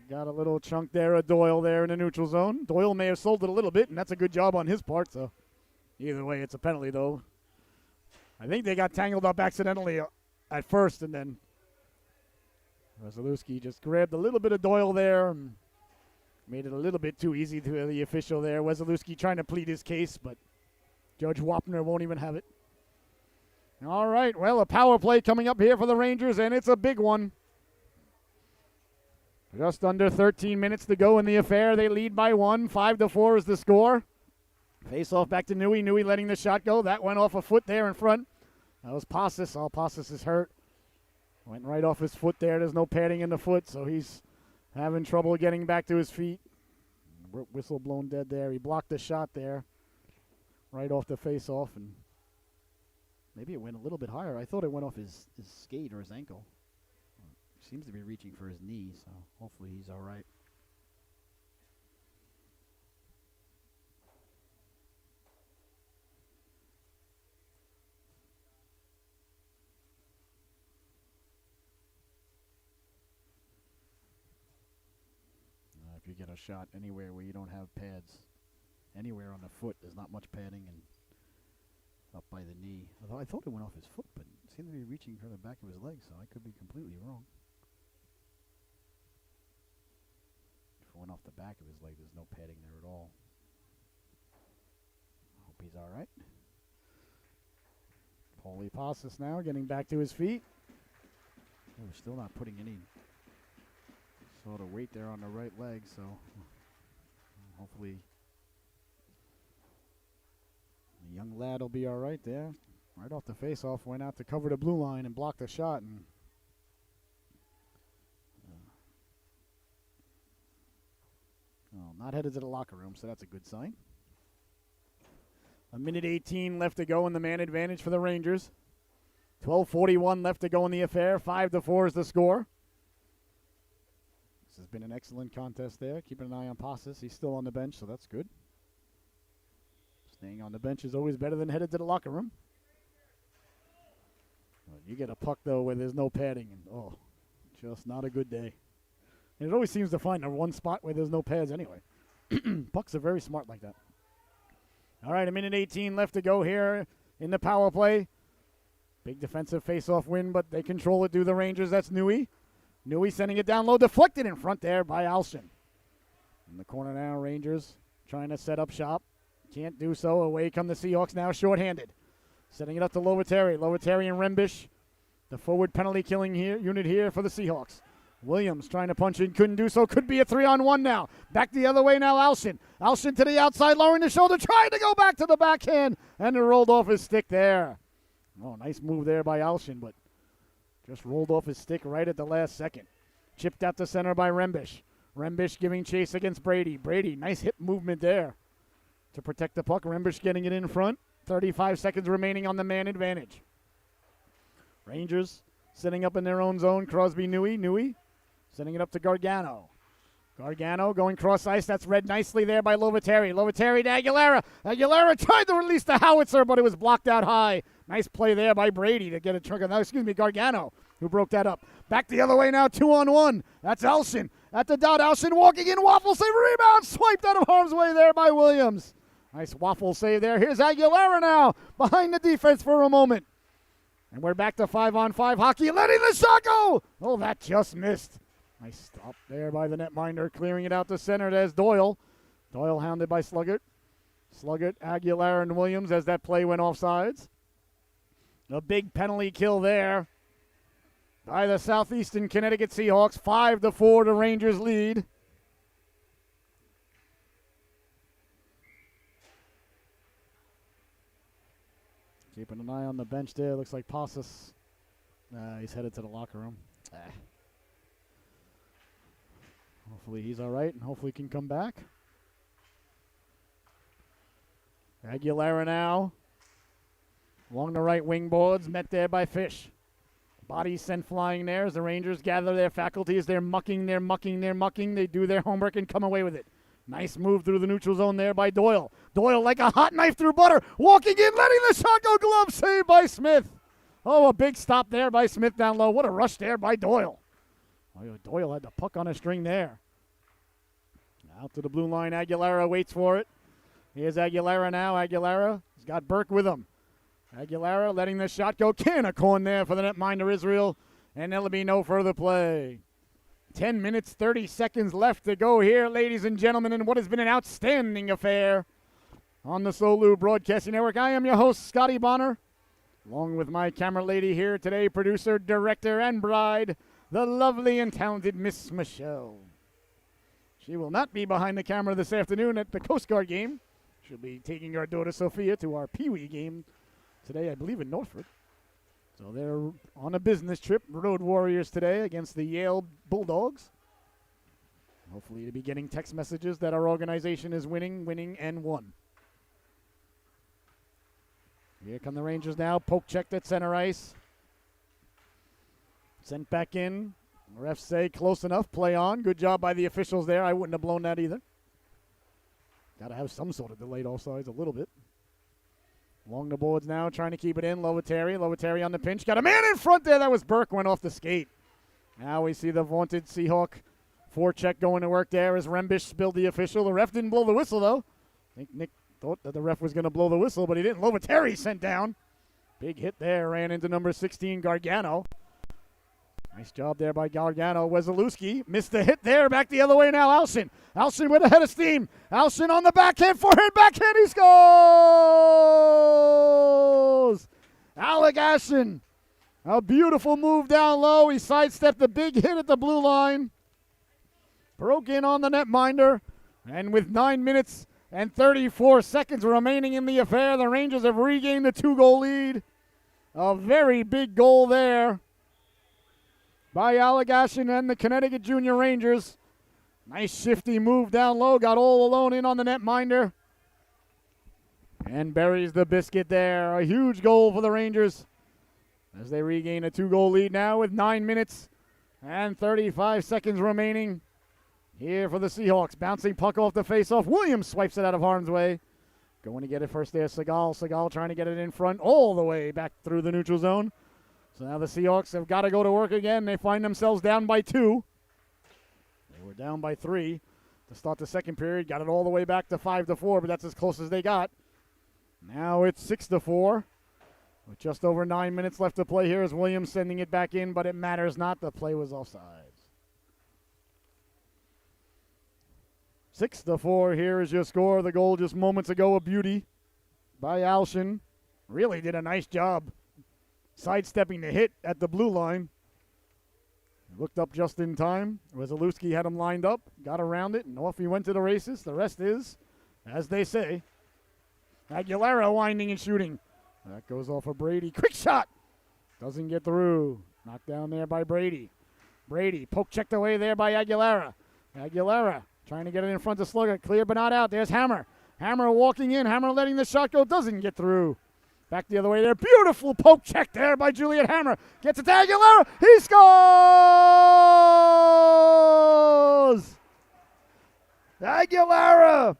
got a little chunk there of Doyle there in the neutral zone. Doyle may have sold it a little bit, and that's a good job on his part, so either way, it's a penalty, though. I think they got tangled up accidentally at first, and then Wesolowski just grabbed a little bit of Doyle there and made it a little bit too easy to the official there. Wesolowski trying to plead his case, but Judge Wapner won't even have it. All right, well, a power play coming up here for the Rangers, and it's a big one. Just under 13 minutes to go in the affair. They lead by 1. 5-4 is the score. Face off back to Newey. Newey letting the shot go. That went off a foot there in front. That was Passes. All Passes is hurt. Went right off his foot there. There's no padding in the foot, so he's having trouble getting back to his feet. Whistle blown dead there. He blocked the shot there. right off the face-off, and maybe it went a little bit higher. I thought it went off his skate or his ankle. Seems to be reaching for his knee, so hopefully he's all right. If you get a shot anywhere where you don't have pads, anywhere on the foot, there's not much padding, and up by the knee. Although I thought it went off his foot, but it seemed to be reaching for the back of his leg, so I could be completely wrong. If it went off the back of his leg, there's no padding there at all. Hope he's all right. Paulie Pasas now getting back to his feet. We're still not putting any sort of weight there on the right leg, so hopefully the young lad will be all right there. Right off the face-off, went out to cover the blue line and blocked the shot, and not headed to the locker room, so that's a good sign. 1:18 left to go in the man advantage for the Rangers. 12:41 left to go in the affair. 5-4 is the score. This has been an excellent contest there. Keeping an eye on Pasas. He's still on the bench, so that's good. Staying on the bench is always better than headed to the locker room. Well, you get a puck, though, where there's no padding, and just not a good day. And it always seems to find the one spot where there's no pads anyway. Pucks are very smart like that. All right, 1:18 left to go here in the power play. Big defensive face-off win, but they control it, do the Rangers. That's Nui. Nui sending it down low, deflected in front there by Alston. In the corner now, Rangers trying to set up shop. Can't do so. Away come the Seahawks now, shorthanded. Setting it up to Lovateri. Lovateri and Rembish. The forward penalty killing unit here for the Seahawks. Williams trying to punch in, couldn't do so. Could be a 3-on-1 now. Back the other way now, Alston. Alston to the outside, lowering the shoulder, trying to go back to the backhand, and it rolled off his stick there. Oh, nice move there by Alston, but just rolled off his stick right at the last second. Chipped out to center by Rembish. Rembish giving chase against Brady. Brady, nice hip movement there to protect the puck. Rembish getting it in front. 35 seconds remaining on the man advantage. Rangers setting up in their own zone. Crosby, Nui. Sending it up to Gargano. Gargano going cross ice. That's read nicely there by Lovateri. Lovateri to Aguilera. Aguilera tried to release the howitzer, but it was blocked out high. Nice play there by Brady to get a chunk of that. Gargano, who broke that up. Back the other way now, 2-on-1. That's Alston. At the dot, Alston walking in. Waffle save, rebound. Swiped out of harm's way there by Williams. Nice waffle save there. Here's Aguilera now behind the defense for a moment. And we're back to 5-on-5 hockey. Letting the shot go. Oh, that just missed. Nice stop there by the netminder, clearing it out to center. There's Doyle. Doyle hounded by Sluggert. Sluggert, Aguilera, and Williams as that play went offsides. A big penalty kill there by the Southeastern Connecticut Seahawks. 5-4 to Rangers lead. Keeping an eye on the bench there. Looks like Pasas. He's headed to the locker room. Hopefully he's all right, and hopefully he can come back. Aguilera now. Along the right wing boards, met there by Fish. Bodies sent flying there as the Rangers gather their faculties. They're mucking. They do their homework and come away with it. Nice move through the neutral zone there by Doyle. Doyle like a hot knife through butter. Walking in, letting the shot go. Glove saved by Smith. Oh, a big stop there by Smith down low. What a rush there by Doyle. Doyle had the puck on a string there. Out to the blue line. Aguilera waits for it. Here's Aguilera now. Aguilera has got Burke with him. Aguilera letting the shot go. Can of corn there for the netminder Israel. And there'll be no further play. 10 minutes, 30 seconds left to go here, ladies and gentlemen, in what has been an outstanding affair on the Solu Broadcasting Network. I am your host, Scotty Bonner, along with my camera lady here today, producer, director, and bride, the lovely and talented Miss Michelle. She will not be behind the camera this afternoon at the Coast Guard game. She'll be taking our daughter Sophia to our Pee Wee game today, I believe, in Norfolk. So they're on a business trip, Road Warriors today against the Yale Bulldogs. Hopefully to be getting text messages that our organization is winning, and won. Here come the Rangers now. Poke checked at center ice. Sent back in. Refs say close enough. Play on. Good job by the officials there. I wouldn't have blown that either. Got to have some sort of delayed offsides a little bit. Along the boards now, trying to keep it in. Loviteri on the pinch. Got a man in front there. That was Burke. Went off the skate. Now we see the vaunted Seahawk forecheck going to work there as Rembish spilled the official. The ref didn't blow the whistle, though. I think Nick thought that the ref was going to blow the whistle, but he didn't. Loviteri sent down. Big hit there. Ran into number 16, Gargano. Nice job there by Gargano. Wesolowski missed the hit there. Back the other way now. Alshin with a head of steam. Alshin on the backhand. Forehand, backhand. He scores! Alec Alshin. A beautiful move down low. He sidestepped the big hit at the blue line. Broke in on the netminder. And with 9 minutes and 34 seconds remaining in the affair, the Rangers have regained the 2-goal lead. A very big goal there by Alec Alshin and the Connecticut Junior Rangers. Nice shifty move down low. Got all alone in on the netminder. And buries the biscuit there. A huge goal for the Rangers as they regain a 2-goal lead now with 9 minutes and 35 seconds remaining. Here for the Seahawks. Bouncing puck off the faceoff. Williams swipes it out of harm's way. Going to get it first there. Segal trying to get it in front all the way back through the neutral zone. So now the Seahawks have got to go to work again. They find themselves down by 2. They were down by 3 to start the second period. Got it all the way back to 5-4, but that's as close as they got. Now it's 6-4. With just over 9 minutes left to play here as Williams sending it back in, but it matters not. The play was offsides. 6-4 here is your score. The goal just moments ago, a beauty by Alshin. Really did a nice job sidestepping the hit at the blue line. Looked up just in time. Wesolowski had him lined up, got around it, and off he went to the races. The rest is, as they say, Aguilera winding and shooting. That goes off of Brady. Quick shot! Doesn't get through. Knocked down there by Brady. Brady poke checked away there by Aguilera. Aguilera trying to get it in front of Slugger. Clear but not out. There's Hammer. Hammer walking in. Hammer letting the shot go. Doesn't get through. Back the other way there. Beautiful poke check there by Juliet Hammer. Gets it to Aguilera. He scores! Aguilera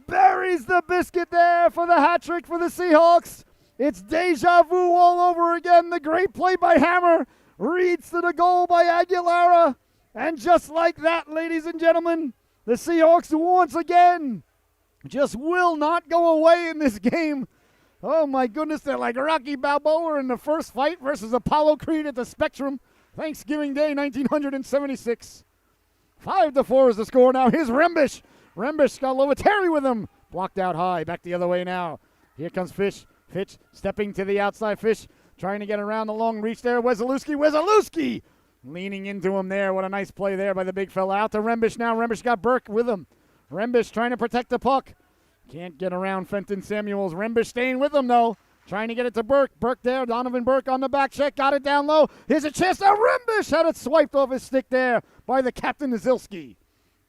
buries the biscuit there for the hat trick for the Seahawks. It's deja vu all over again. The great play by Hammer reads to the goal by Aguilera. And just like that, ladies and gentlemen, the Seahawks once again just will not go away in this game. Oh my goodness, they're like Rocky Balboa in the first fight versus Apollo Creed at the Spectrum. Thanksgiving Day, 1976. 5-4 is the score now. Here's Rembish. Rembish got Loviteri with him. Blocked out high. Back the other way now. Here comes Fish. Fish stepping to the outside. Fish trying to get around the long reach there. Wesolowski leaning into him there. What a nice play there by the big fella. Out to Rembish now. Rembish got Burke with him. Rembish trying to protect the puck. Can't get around Fenton Samuels. Rembish staying with him, though. Trying to get it to Burke. Burke there. Donovan Burke on the back check. Got it down low. Here's a chance. Rembish had it swiped off his stick there by the captain, Nazilski.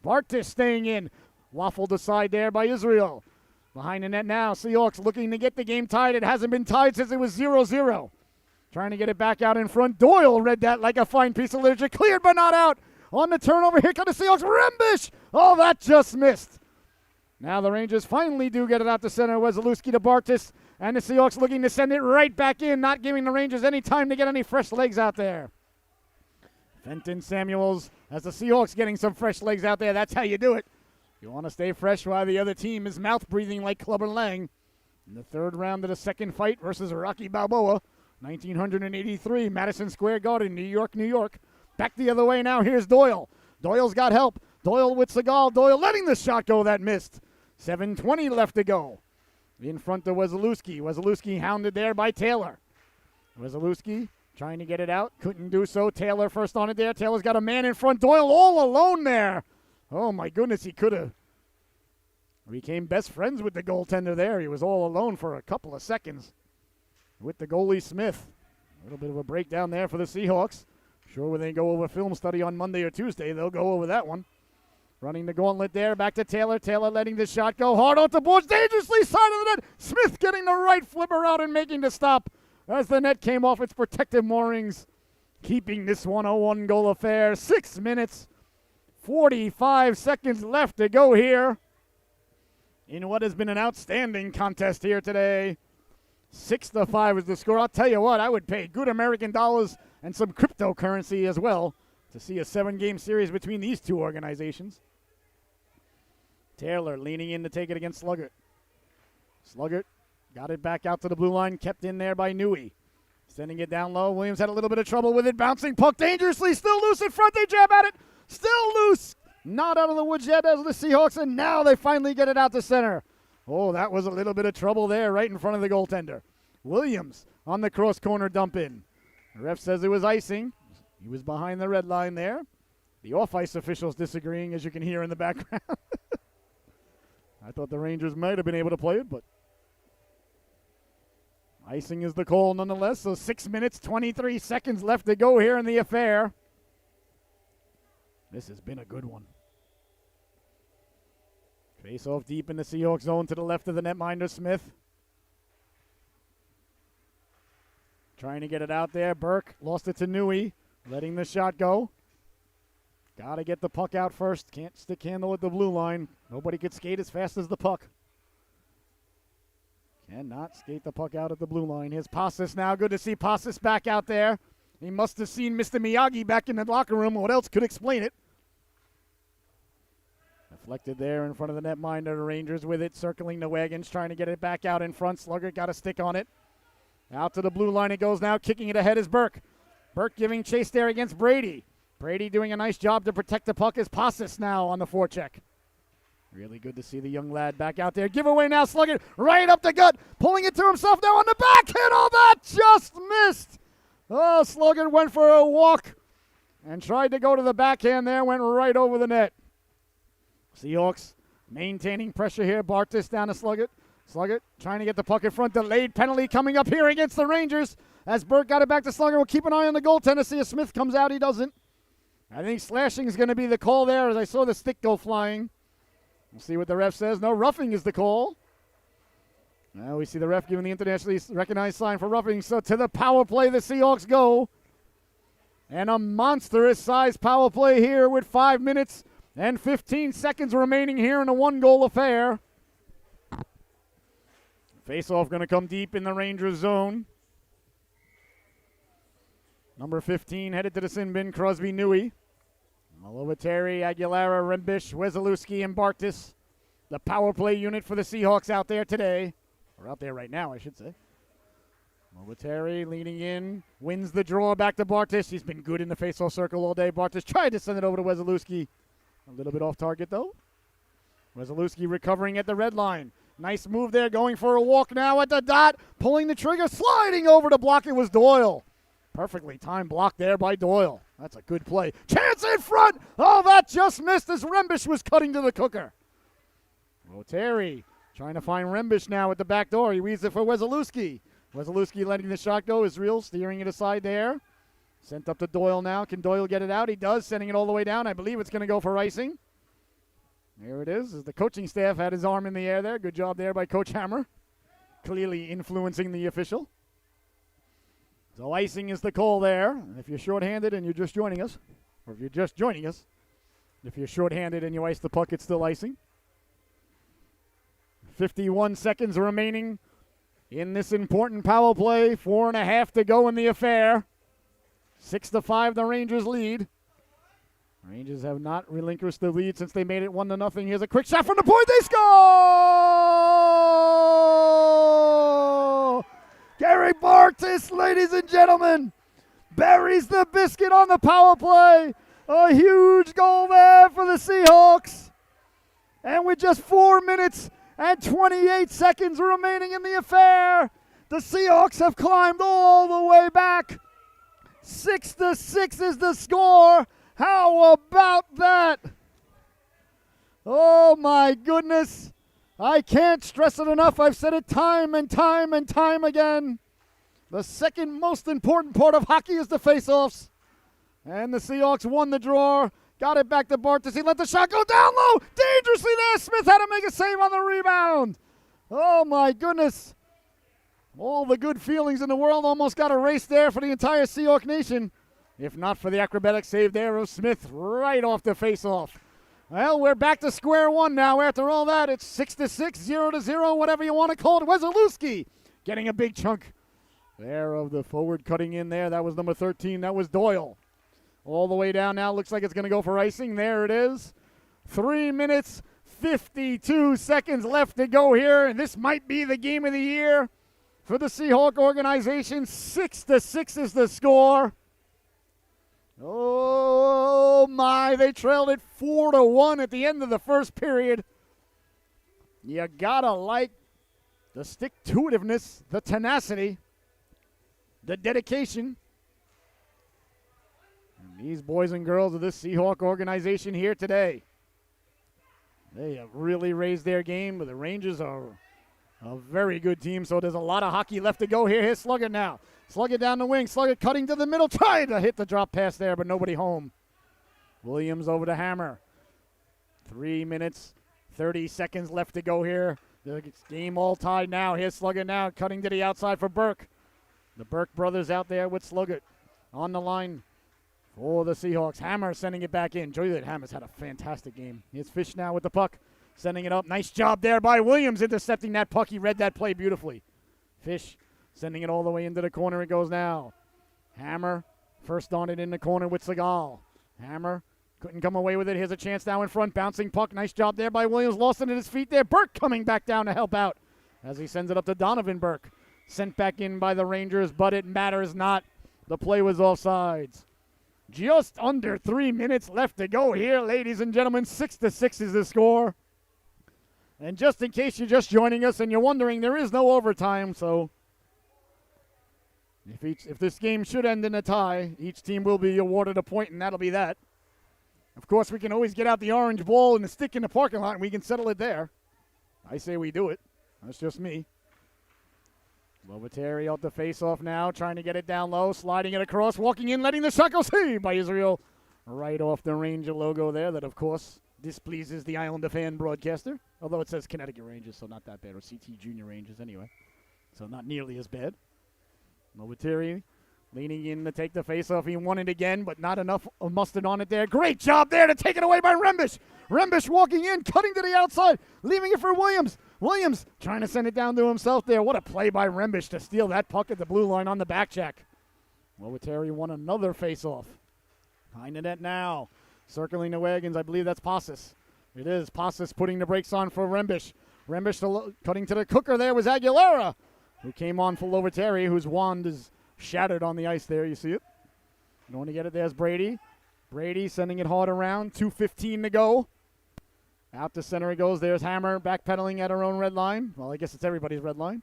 Bartis staying in. Waffled aside there by Israel. Behind the net now. Seahawks looking to get the game tied. It hasn't been tied since it was 0-0. Trying to get it back out in front. Doyle read that like a fine piece of literature. Cleared but not out. On the turnover. Here come the Seahawks. Rembish. Oh, that just missed. Now the Rangers finally do get it out to center. Wesolowski to Bartis. And the Seahawks looking to send it right back in, not giving the Rangers any time to get any fresh legs out there. Fenton Samuels, as the Seahawks getting some fresh legs out there. That's how you do it. You want to stay fresh while the other team is mouth breathing like Clubber Lang. In the third round of the second fight versus Rocky Balboa, 1983, Madison Square Garden, New York, New York. Back the other way now. Here's Doyle. Doyle's got help. Doyle with Segal. Doyle letting the shot go. That missed. 7:20 left to go. In front of Wesolowski. Wesolowski hounded there by Taylor. Wesolowski trying to get it out. Couldn't do so. Taylor first on it there. Taylor's got a man in front. Doyle all alone there. Oh, my goodness. He could have became best friends with the goaltender there. He was all alone for a couple of seconds with the goalie Smith. A little bit of a breakdown there for the Seahawks. Sure, when they go over film study on Monday or Tuesday, they'll go over that one. Running the gauntlet there. Back to Taylor. Taylor letting the shot go. Hard off the boards. Dangerously side of the net. Smith getting the right flipper out and making the stop as the net came off its protective moorings. Keeping this one a one-goal affair. 6 minutes, 45 seconds left to go here in what has been an outstanding contest here today. 6-5 is the score. I'll tell you what, I would pay good American dollars and some cryptocurrency as well to see a 7-game series between these two organizations. Taylor leaning in to take it against Sluggert. Sluggert got it back out to the blue line, kept in there by Newey. Sending it down low. Williams had a little bit of trouble with it. Bouncing puck dangerously. Still loose in front. They jab at it. Still loose. Not out of the woods yet as the Seahawks, and now they finally get it out to center. Oh, that was a little bit of trouble there right in front of the goaltender. Williams on the cross corner dump in. The ref says it was icing. He was behind the red line there. The off-ice officials disagreeing, as you can hear in the background. I thought the Rangers might have been able to play it, but icing is the call nonetheless. So 6 minutes, 23 seconds left to go here in the affair. This has been a good one. Face off deep in the Seahawks zone to the left of the netminder, Smith. Trying to get it out there. Burke lost it to Newey, letting the shot go. Got to get the puck out first. Can't stick handle at the blue line. Nobody could skate as fast as the puck. Cannot skate the puck out at the blue line. Here's Pasas now. Good to see Pasas back out there. He must have seen Mr. Miyagi back in the locker room. What else could explain it? Deflected there in front of the netminder. The Rangers with it, circling the wagons, trying to get it back out in front. Slugger got a stick on it. Out to the blue line it goes now. Kicking it ahead is Burke. Burke giving chase there against Brady. Brady doing a nice job to protect the puck as Pasas now on the forecheck. Really good to see the young lad back out there. Giveaway now, Slugger right up the gut. Pulling it to himself now on the backhand. Oh, that just missed. Oh, Slugger went for a walk and tried to go to the backhand there. Went right over the net. Seahawks maintaining pressure here. Bartis down to Sluggett. Sluggett trying to get the puck in front. Delayed penalty coming up here against the Rangers. As Burke got it back to Slugger. We'll keep an eye on the goaltender. See if Smith comes out. He doesn't. I think slashing is going to be the call there as I saw the stick go flying. We'll see what the ref says. No, roughing is the call. Now we see the ref giving the internationally recognized sign for roughing. So to the power play the Seahawks go. And a monstrous size power play here with 5 minutes and 15 seconds remaining here in a one-goal affair. Face-off going to come deep in the Rangers zone. Number 15 headed to the sin bin, Crosby Newey. Malovateri, Aguilera, Rembish, Wesolowski, and Bartis. The power play unit for the Seahawks out there today. Or out there right now, I should say. Malovateri leaning in, wins the draw back to Bartis. He's been good in the face-off circle all day. Bartis tried to send it over to Wesolowski. A little bit off target, though. Wesolowski recovering at the red line. Nice move there, going for a walk now at the dot. Pulling the trigger, sliding over to block. It was Doyle. Perfectly timed block there by Doyle. That's a good play. Chance in front. Oh, that just missed as Rembish was cutting to the cooker. Rotary trying to find Rembish now at the back door. He reads it for Wesolowski. Wesolowski letting the shot go. Israel steering it aside there. Sent up to Doyle now. Can Doyle get it out? He does, sending it all the way down. I believe it's going to go for icing. There it is. As the coaching staff had his arm in the air there. Good job there by Coach Hammer. Clearly influencing the official. So icing is the call there. And if you're shorthanded and you're just joining us, or if you're just joining us, if you're shorthanded and you ice the puck, it's still icing. 51 seconds remaining in this important power play. 4.5 to go in the affair. 6-5 the Rangers lead. Rangers have not relinquished the lead since they made it 1-0. Here's a quick shot from the point. They score! Gary Bartis, ladies and gentlemen, buries the biscuit on the power play. A huge goal there for the Seahawks. And with just 4 minutes and 28 seconds remaining in the affair, the Seahawks have climbed all the way back. 6-6 is the score. How about that? Oh, my goodness. I can't stress it enough. I've said it time and time and time again. The second most important part of hockey is the face-offs. And the Seahawks won the draw. Got it back to Bartis. He let the shot go down low. Dangerously there. Smith had to make a save on the rebound. Oh, my goodness. All the good feelings in the world almost got erased there for the entire Seahawk Nation. If not for the acrobatic save there of Smith right off the face-off. Well, we're back to square one now. After all that, it's 6-6, 0-0, whatever you want to call it. Wesolowski getting a big chunk there of the forward cutting in there. That was number 13. That was Doyle. All the way down now. Looks like it's going to go for icing. There it is. 3 minutes, 52 seconds left to go here. And this might be the game of the year for the Seahawk organization. 6-6 is the score. Oh, my. They trailed it 4-1 at the end of the first period. You got to like the stick-to-itiveness, the tenacity, the dedication. These boys and girls of this Seahawk organization here today, they have really raised their game, but the Rangers are a very good team, so there's a lot of hockey left to go here. Here's Sluggett now. Sluggett down the wing. Sluggett cutting to the middle, trying to hit the drop pass there, but nobody home. Williams over to Hammer. 3 minutes, 30 seconds left to go here. The game all tied now. Here's Sluggett now, cutting to the outside for Burke. The Burke brothers out there with Sluggett on the line for the Seahawks. Hammer sending it back in. Julian Hammer's had a fantastic game. Here's Fish now with the puck. Sending it up. Nice job there by Williams intercepting that puck. He read that play beautifully. Fish sending it all the way into the corner. It goes now. Hammer first on it in the corner with Seagal. Hammer couldn't come away with it. Here's a chance now in front. Bouncing puck. Nice job there by Williams. Lost it at his feet there. Burke coming back down to help out as he sends it up to Donovan Burke. Sent back in by the Rangers, but it matters not. The play was offsides. Just under 3 minutes left to go here, ladies and gentlemen. 6-6 is the score. And just in case you're just joining us and you're wondering, there is no overtime, so if this game should end in a tie, each team will be awarded a point, and that'll be that. Of course, we can always get out the orange ball and the stick in the parking lot, and we can settle it there. I say we do it. That's just me. Lovateri out the face-off now, trying to get it down low, sliding it across, walking in, letting the shot go saved by Israel. Right off the Ranger logo there that, of course, displeases the Islander fan broadcaster. Although it says Connecticut Rangers, so not that bad, or CT Junior Rangers anyway. So not nearly as bad. Lovateri leaning in to take the face-off. He won it again, but not enough mustard on it there. Great job there to take it away by Rembish. Rembish walking in, cutting to the outside, leaving it for Williams. Williams trying to send it down to himself there. What a play by Rembish to steal that puck at the blue line on the back check. Lovateri won another face-off. Behind the net now. Circling the wagons, I believe that's Passes. It is. Passes putting the brakes on for Rembish. Rembish cutting to the cooker there was Aguilera, who came on for Lovateri, whose wand is shattered on the ice there. You see it? Going to get it. There's Brady. Brady sending it hard around. 2:15 to go. Out to center it goes. There's Hammer backpedaling at her own red line. Well, I guess it's everybody's red line.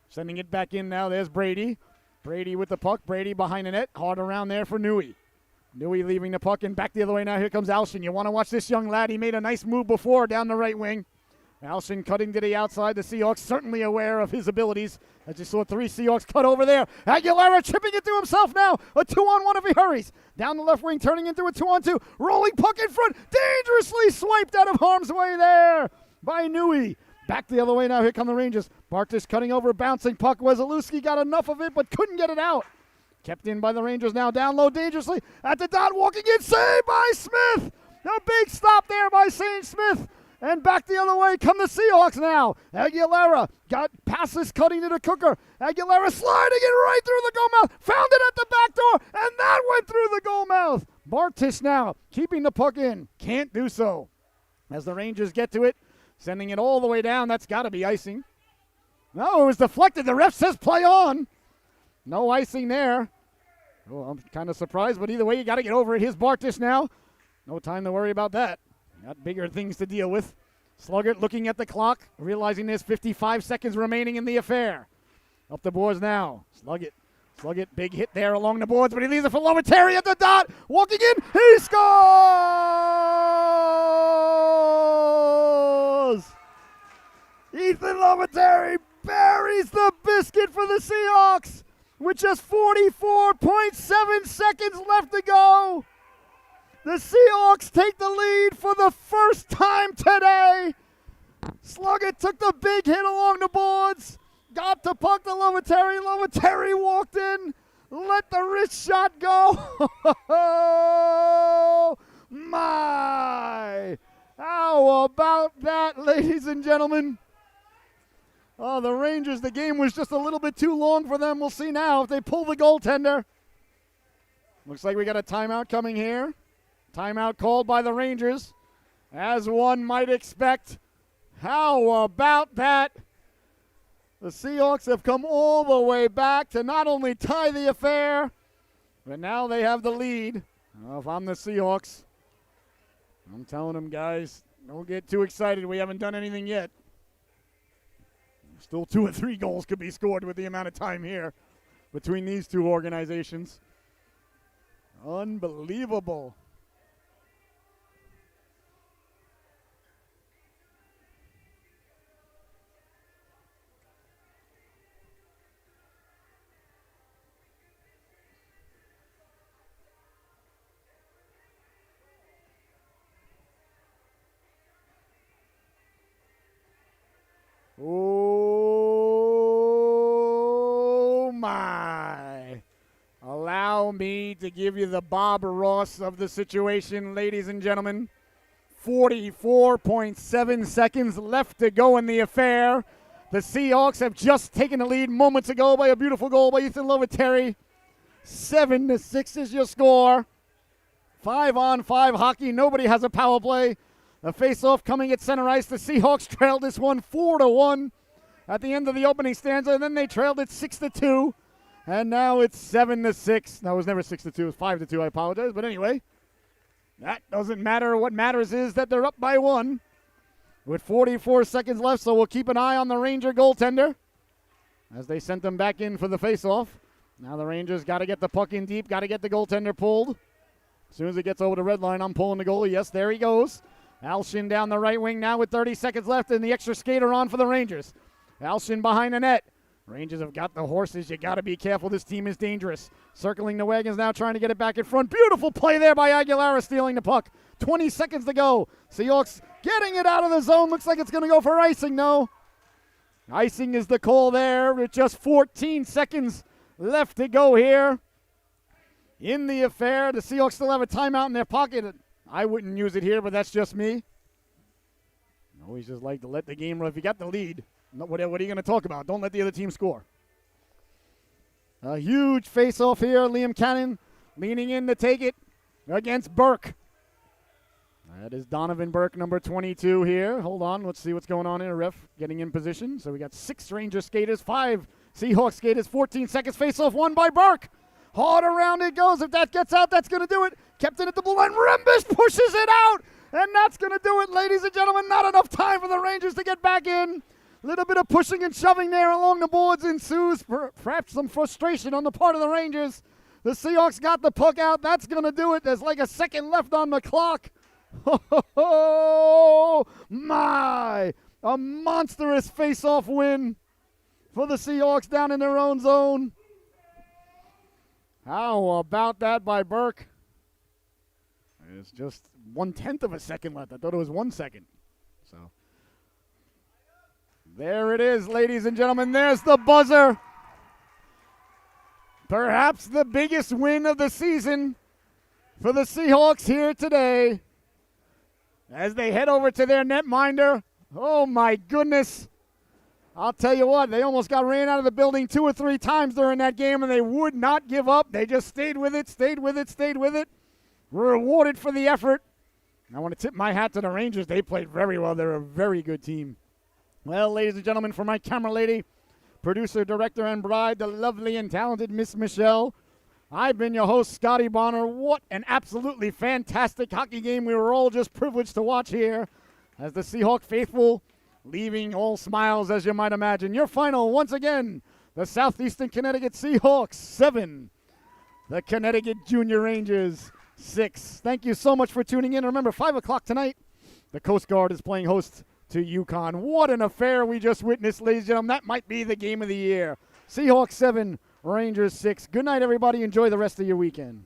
Sending it back in now. There's Brady. Brady with the puck. Brady behind the net. Hard around there for Newey. Newey leaving the puck and back the other way now. Here comes Alshin. You want to watch this young lad. He made a nice move before down the right wing. Alshin cutting to the outside. The Seahawks certainly aware of his abilities. I just saw 3 Seahawks cut over there. Aguilera chipping it to himself now. A 2-on-1 if he hurries. Down the left wing, turning into a 2-on-2. Rolling puck in front. Dangerously swiped out of harm's way there by Newey. Back the other way now. Here come the Rangers. Bartis cutting over, bouncing puck. Wesolowski got enough of it, but couldn't get it out. Kept in by the Rangers now. Down low dangerously. At the dot, walking in. Saved by Smith. A big stop there by St. Smith. And back the other way come the Seahawks now. Aguilera got Passes cutting to the cooker. Aguilera sliding it right through the goal mouth. Found it at the back door, and that went through the goal mouth. Bartis now keeping the puck in. Can't do so. As the Rangers get to it, sending it all the way down. That's got to be icing. No, it was deflected. The ref says play on. No icing there. Oh, I'm kind of surprised, but either way, you got to get over it. Here's Bartis now. No time to worry about that. Got bigger things to deal with. Sluggett looking at the clock, realizing there's 55 seconds remaining in the affair. Up the boards now. Sluggett, big hit there along the boards, but he leaves it for Lovateri at the dot. Walking in, he scores! Ethan Lovateri buries the biscuit for the Seahawks with just 44.7 seconds left to go. The Seahawks take the lead for the first time today. Sluggett took the big hit along the boards. Got the puck to Loviteri. Loviteri walked in. Let the wrist shot go. My. How about that, ladies and gentlemen? Oh, the Rangers, the game was just a little bit too long for them. We'll see now if they pull the goaltender. Looks like we got a timeout coming here. Timeout called by the Rangers, as one might expect. How about that? The Seahawks have come all the way back to not only tie the affair, but now they have the lead. Well, if I'm the Seahawks, I'm telling them, guys, don't get too excited. We haven't done anything yet. Still 2 or 3 goals could be scored with the amount of time here between these two organizations. Unbelievable. Oh, my. Allow me to give you the Bob Ross of the situation, ladies and gentlemen. 44.7 seconds left to go in the affair. The Seahawks have just taken the lead moments ago by a beautiful goal by Ethan Loviteri. 7-6 is your score. 5-on-5 hockey. Nobody has a power play. The face-off coming at center ice. The Seahawks trailed this one 4-1 at the end of the opening stanza, and then they trailed it 6-2, and now it's 7-6. No, it was never 6-2. It was 5-2. I apologize, but anyway, that doesn't matter. What matters is that they're up by 1 with 44 seconds left. So we'll keep an eye on the Ranger goaltender as they sent them back in for the face-off. Now the Rangers got to get the puck in deep. Got to get the goaltender pulled. As soon as it gets over the red line, I'm pulling the goalie. Yes, there he goes. Alshin down the right wing now with 30 seconds left, and the extra skater on for the Rangers. Alshin behind the net. Rangers have got the horses. You got to be careful. This team is dangerous. Circling the wagons now, trying to get it back in front. Beautiful play there by Aguilera, stealing the puck. 20 seconds to go. Seahawks getting it out of the zone. Looks like it's going to go for icing, no. Icing is the call there with just 14 seconds left to go here in the affair. The Seahawks still have a timeout in their pocket. I wouldn't use it here, but that's just me. I always just like to let the game run. If you got the lead, what are you going to talk about? Don't let the other team score. A huge face-off here. Liam Cannon leaning in to take it against Burke. That is Donovan Burke, number 22 here. Hold on. Let's see what's going on here. Ref getting in position. So we got 6 Ranger skaters, 5 Seahawks skaters, 14 seconds. Face-off won by Burke. Hard around it goes. If that gets out, that's going to do it. Kept it at the blue line. Rembis pushes it out. And that's going to do it, ladies and gentlemen. Not enough time for the Rangers to get back in. A little bit of pushing and shoving there along the boards ensues. Perhaps some frustration on the part of the Rangers. The Seahawks got the puck out. That's going to do it. There's like a second left on the clock. Oh, my. A monstrous face-off win for the Seahawks down in their own zone. How about that by Burke? It's just 1/10 of a second left. I thought it was 1 second. So there it is, ladies and gentlemen. There's the buzzer. Perhaps the biggest win of the season for the Seahawks here today as they head over to their netminder. Oh, my goodness. I'll tell you what, they almost got ran out of the building 2 or 3 times during that game, and they would not give up. They just stayed with it, stayed with it, stayed with it. Rewarded for the effort. I want to tip my hat to the Rangers. They played very well. They're a very good team. Well, ladies and gentlemen, for my camera lady, producer, director, and bride, the lovely and talented Miss Michelle, I've been your host, Scotty Bonner. What an absolutely fantastic hockey game we were all just privileged to watch here as the Seahawk faithful leaving all smiles, as you might imagine. Your final, once again, the Southeastern Connecticut Seahawks 7, the Connecticut Junior Rangers 6. Thank you so much for tuning in. Remember, 5 o'clock tonight, the Coast Guard is playing host to UConn. What an affair we just witnessed, ladies and gentlemen. That might be the game of the year. Seahawks 7, Rangers 6. Good night, everybody. Enjoy the rest of your weekend.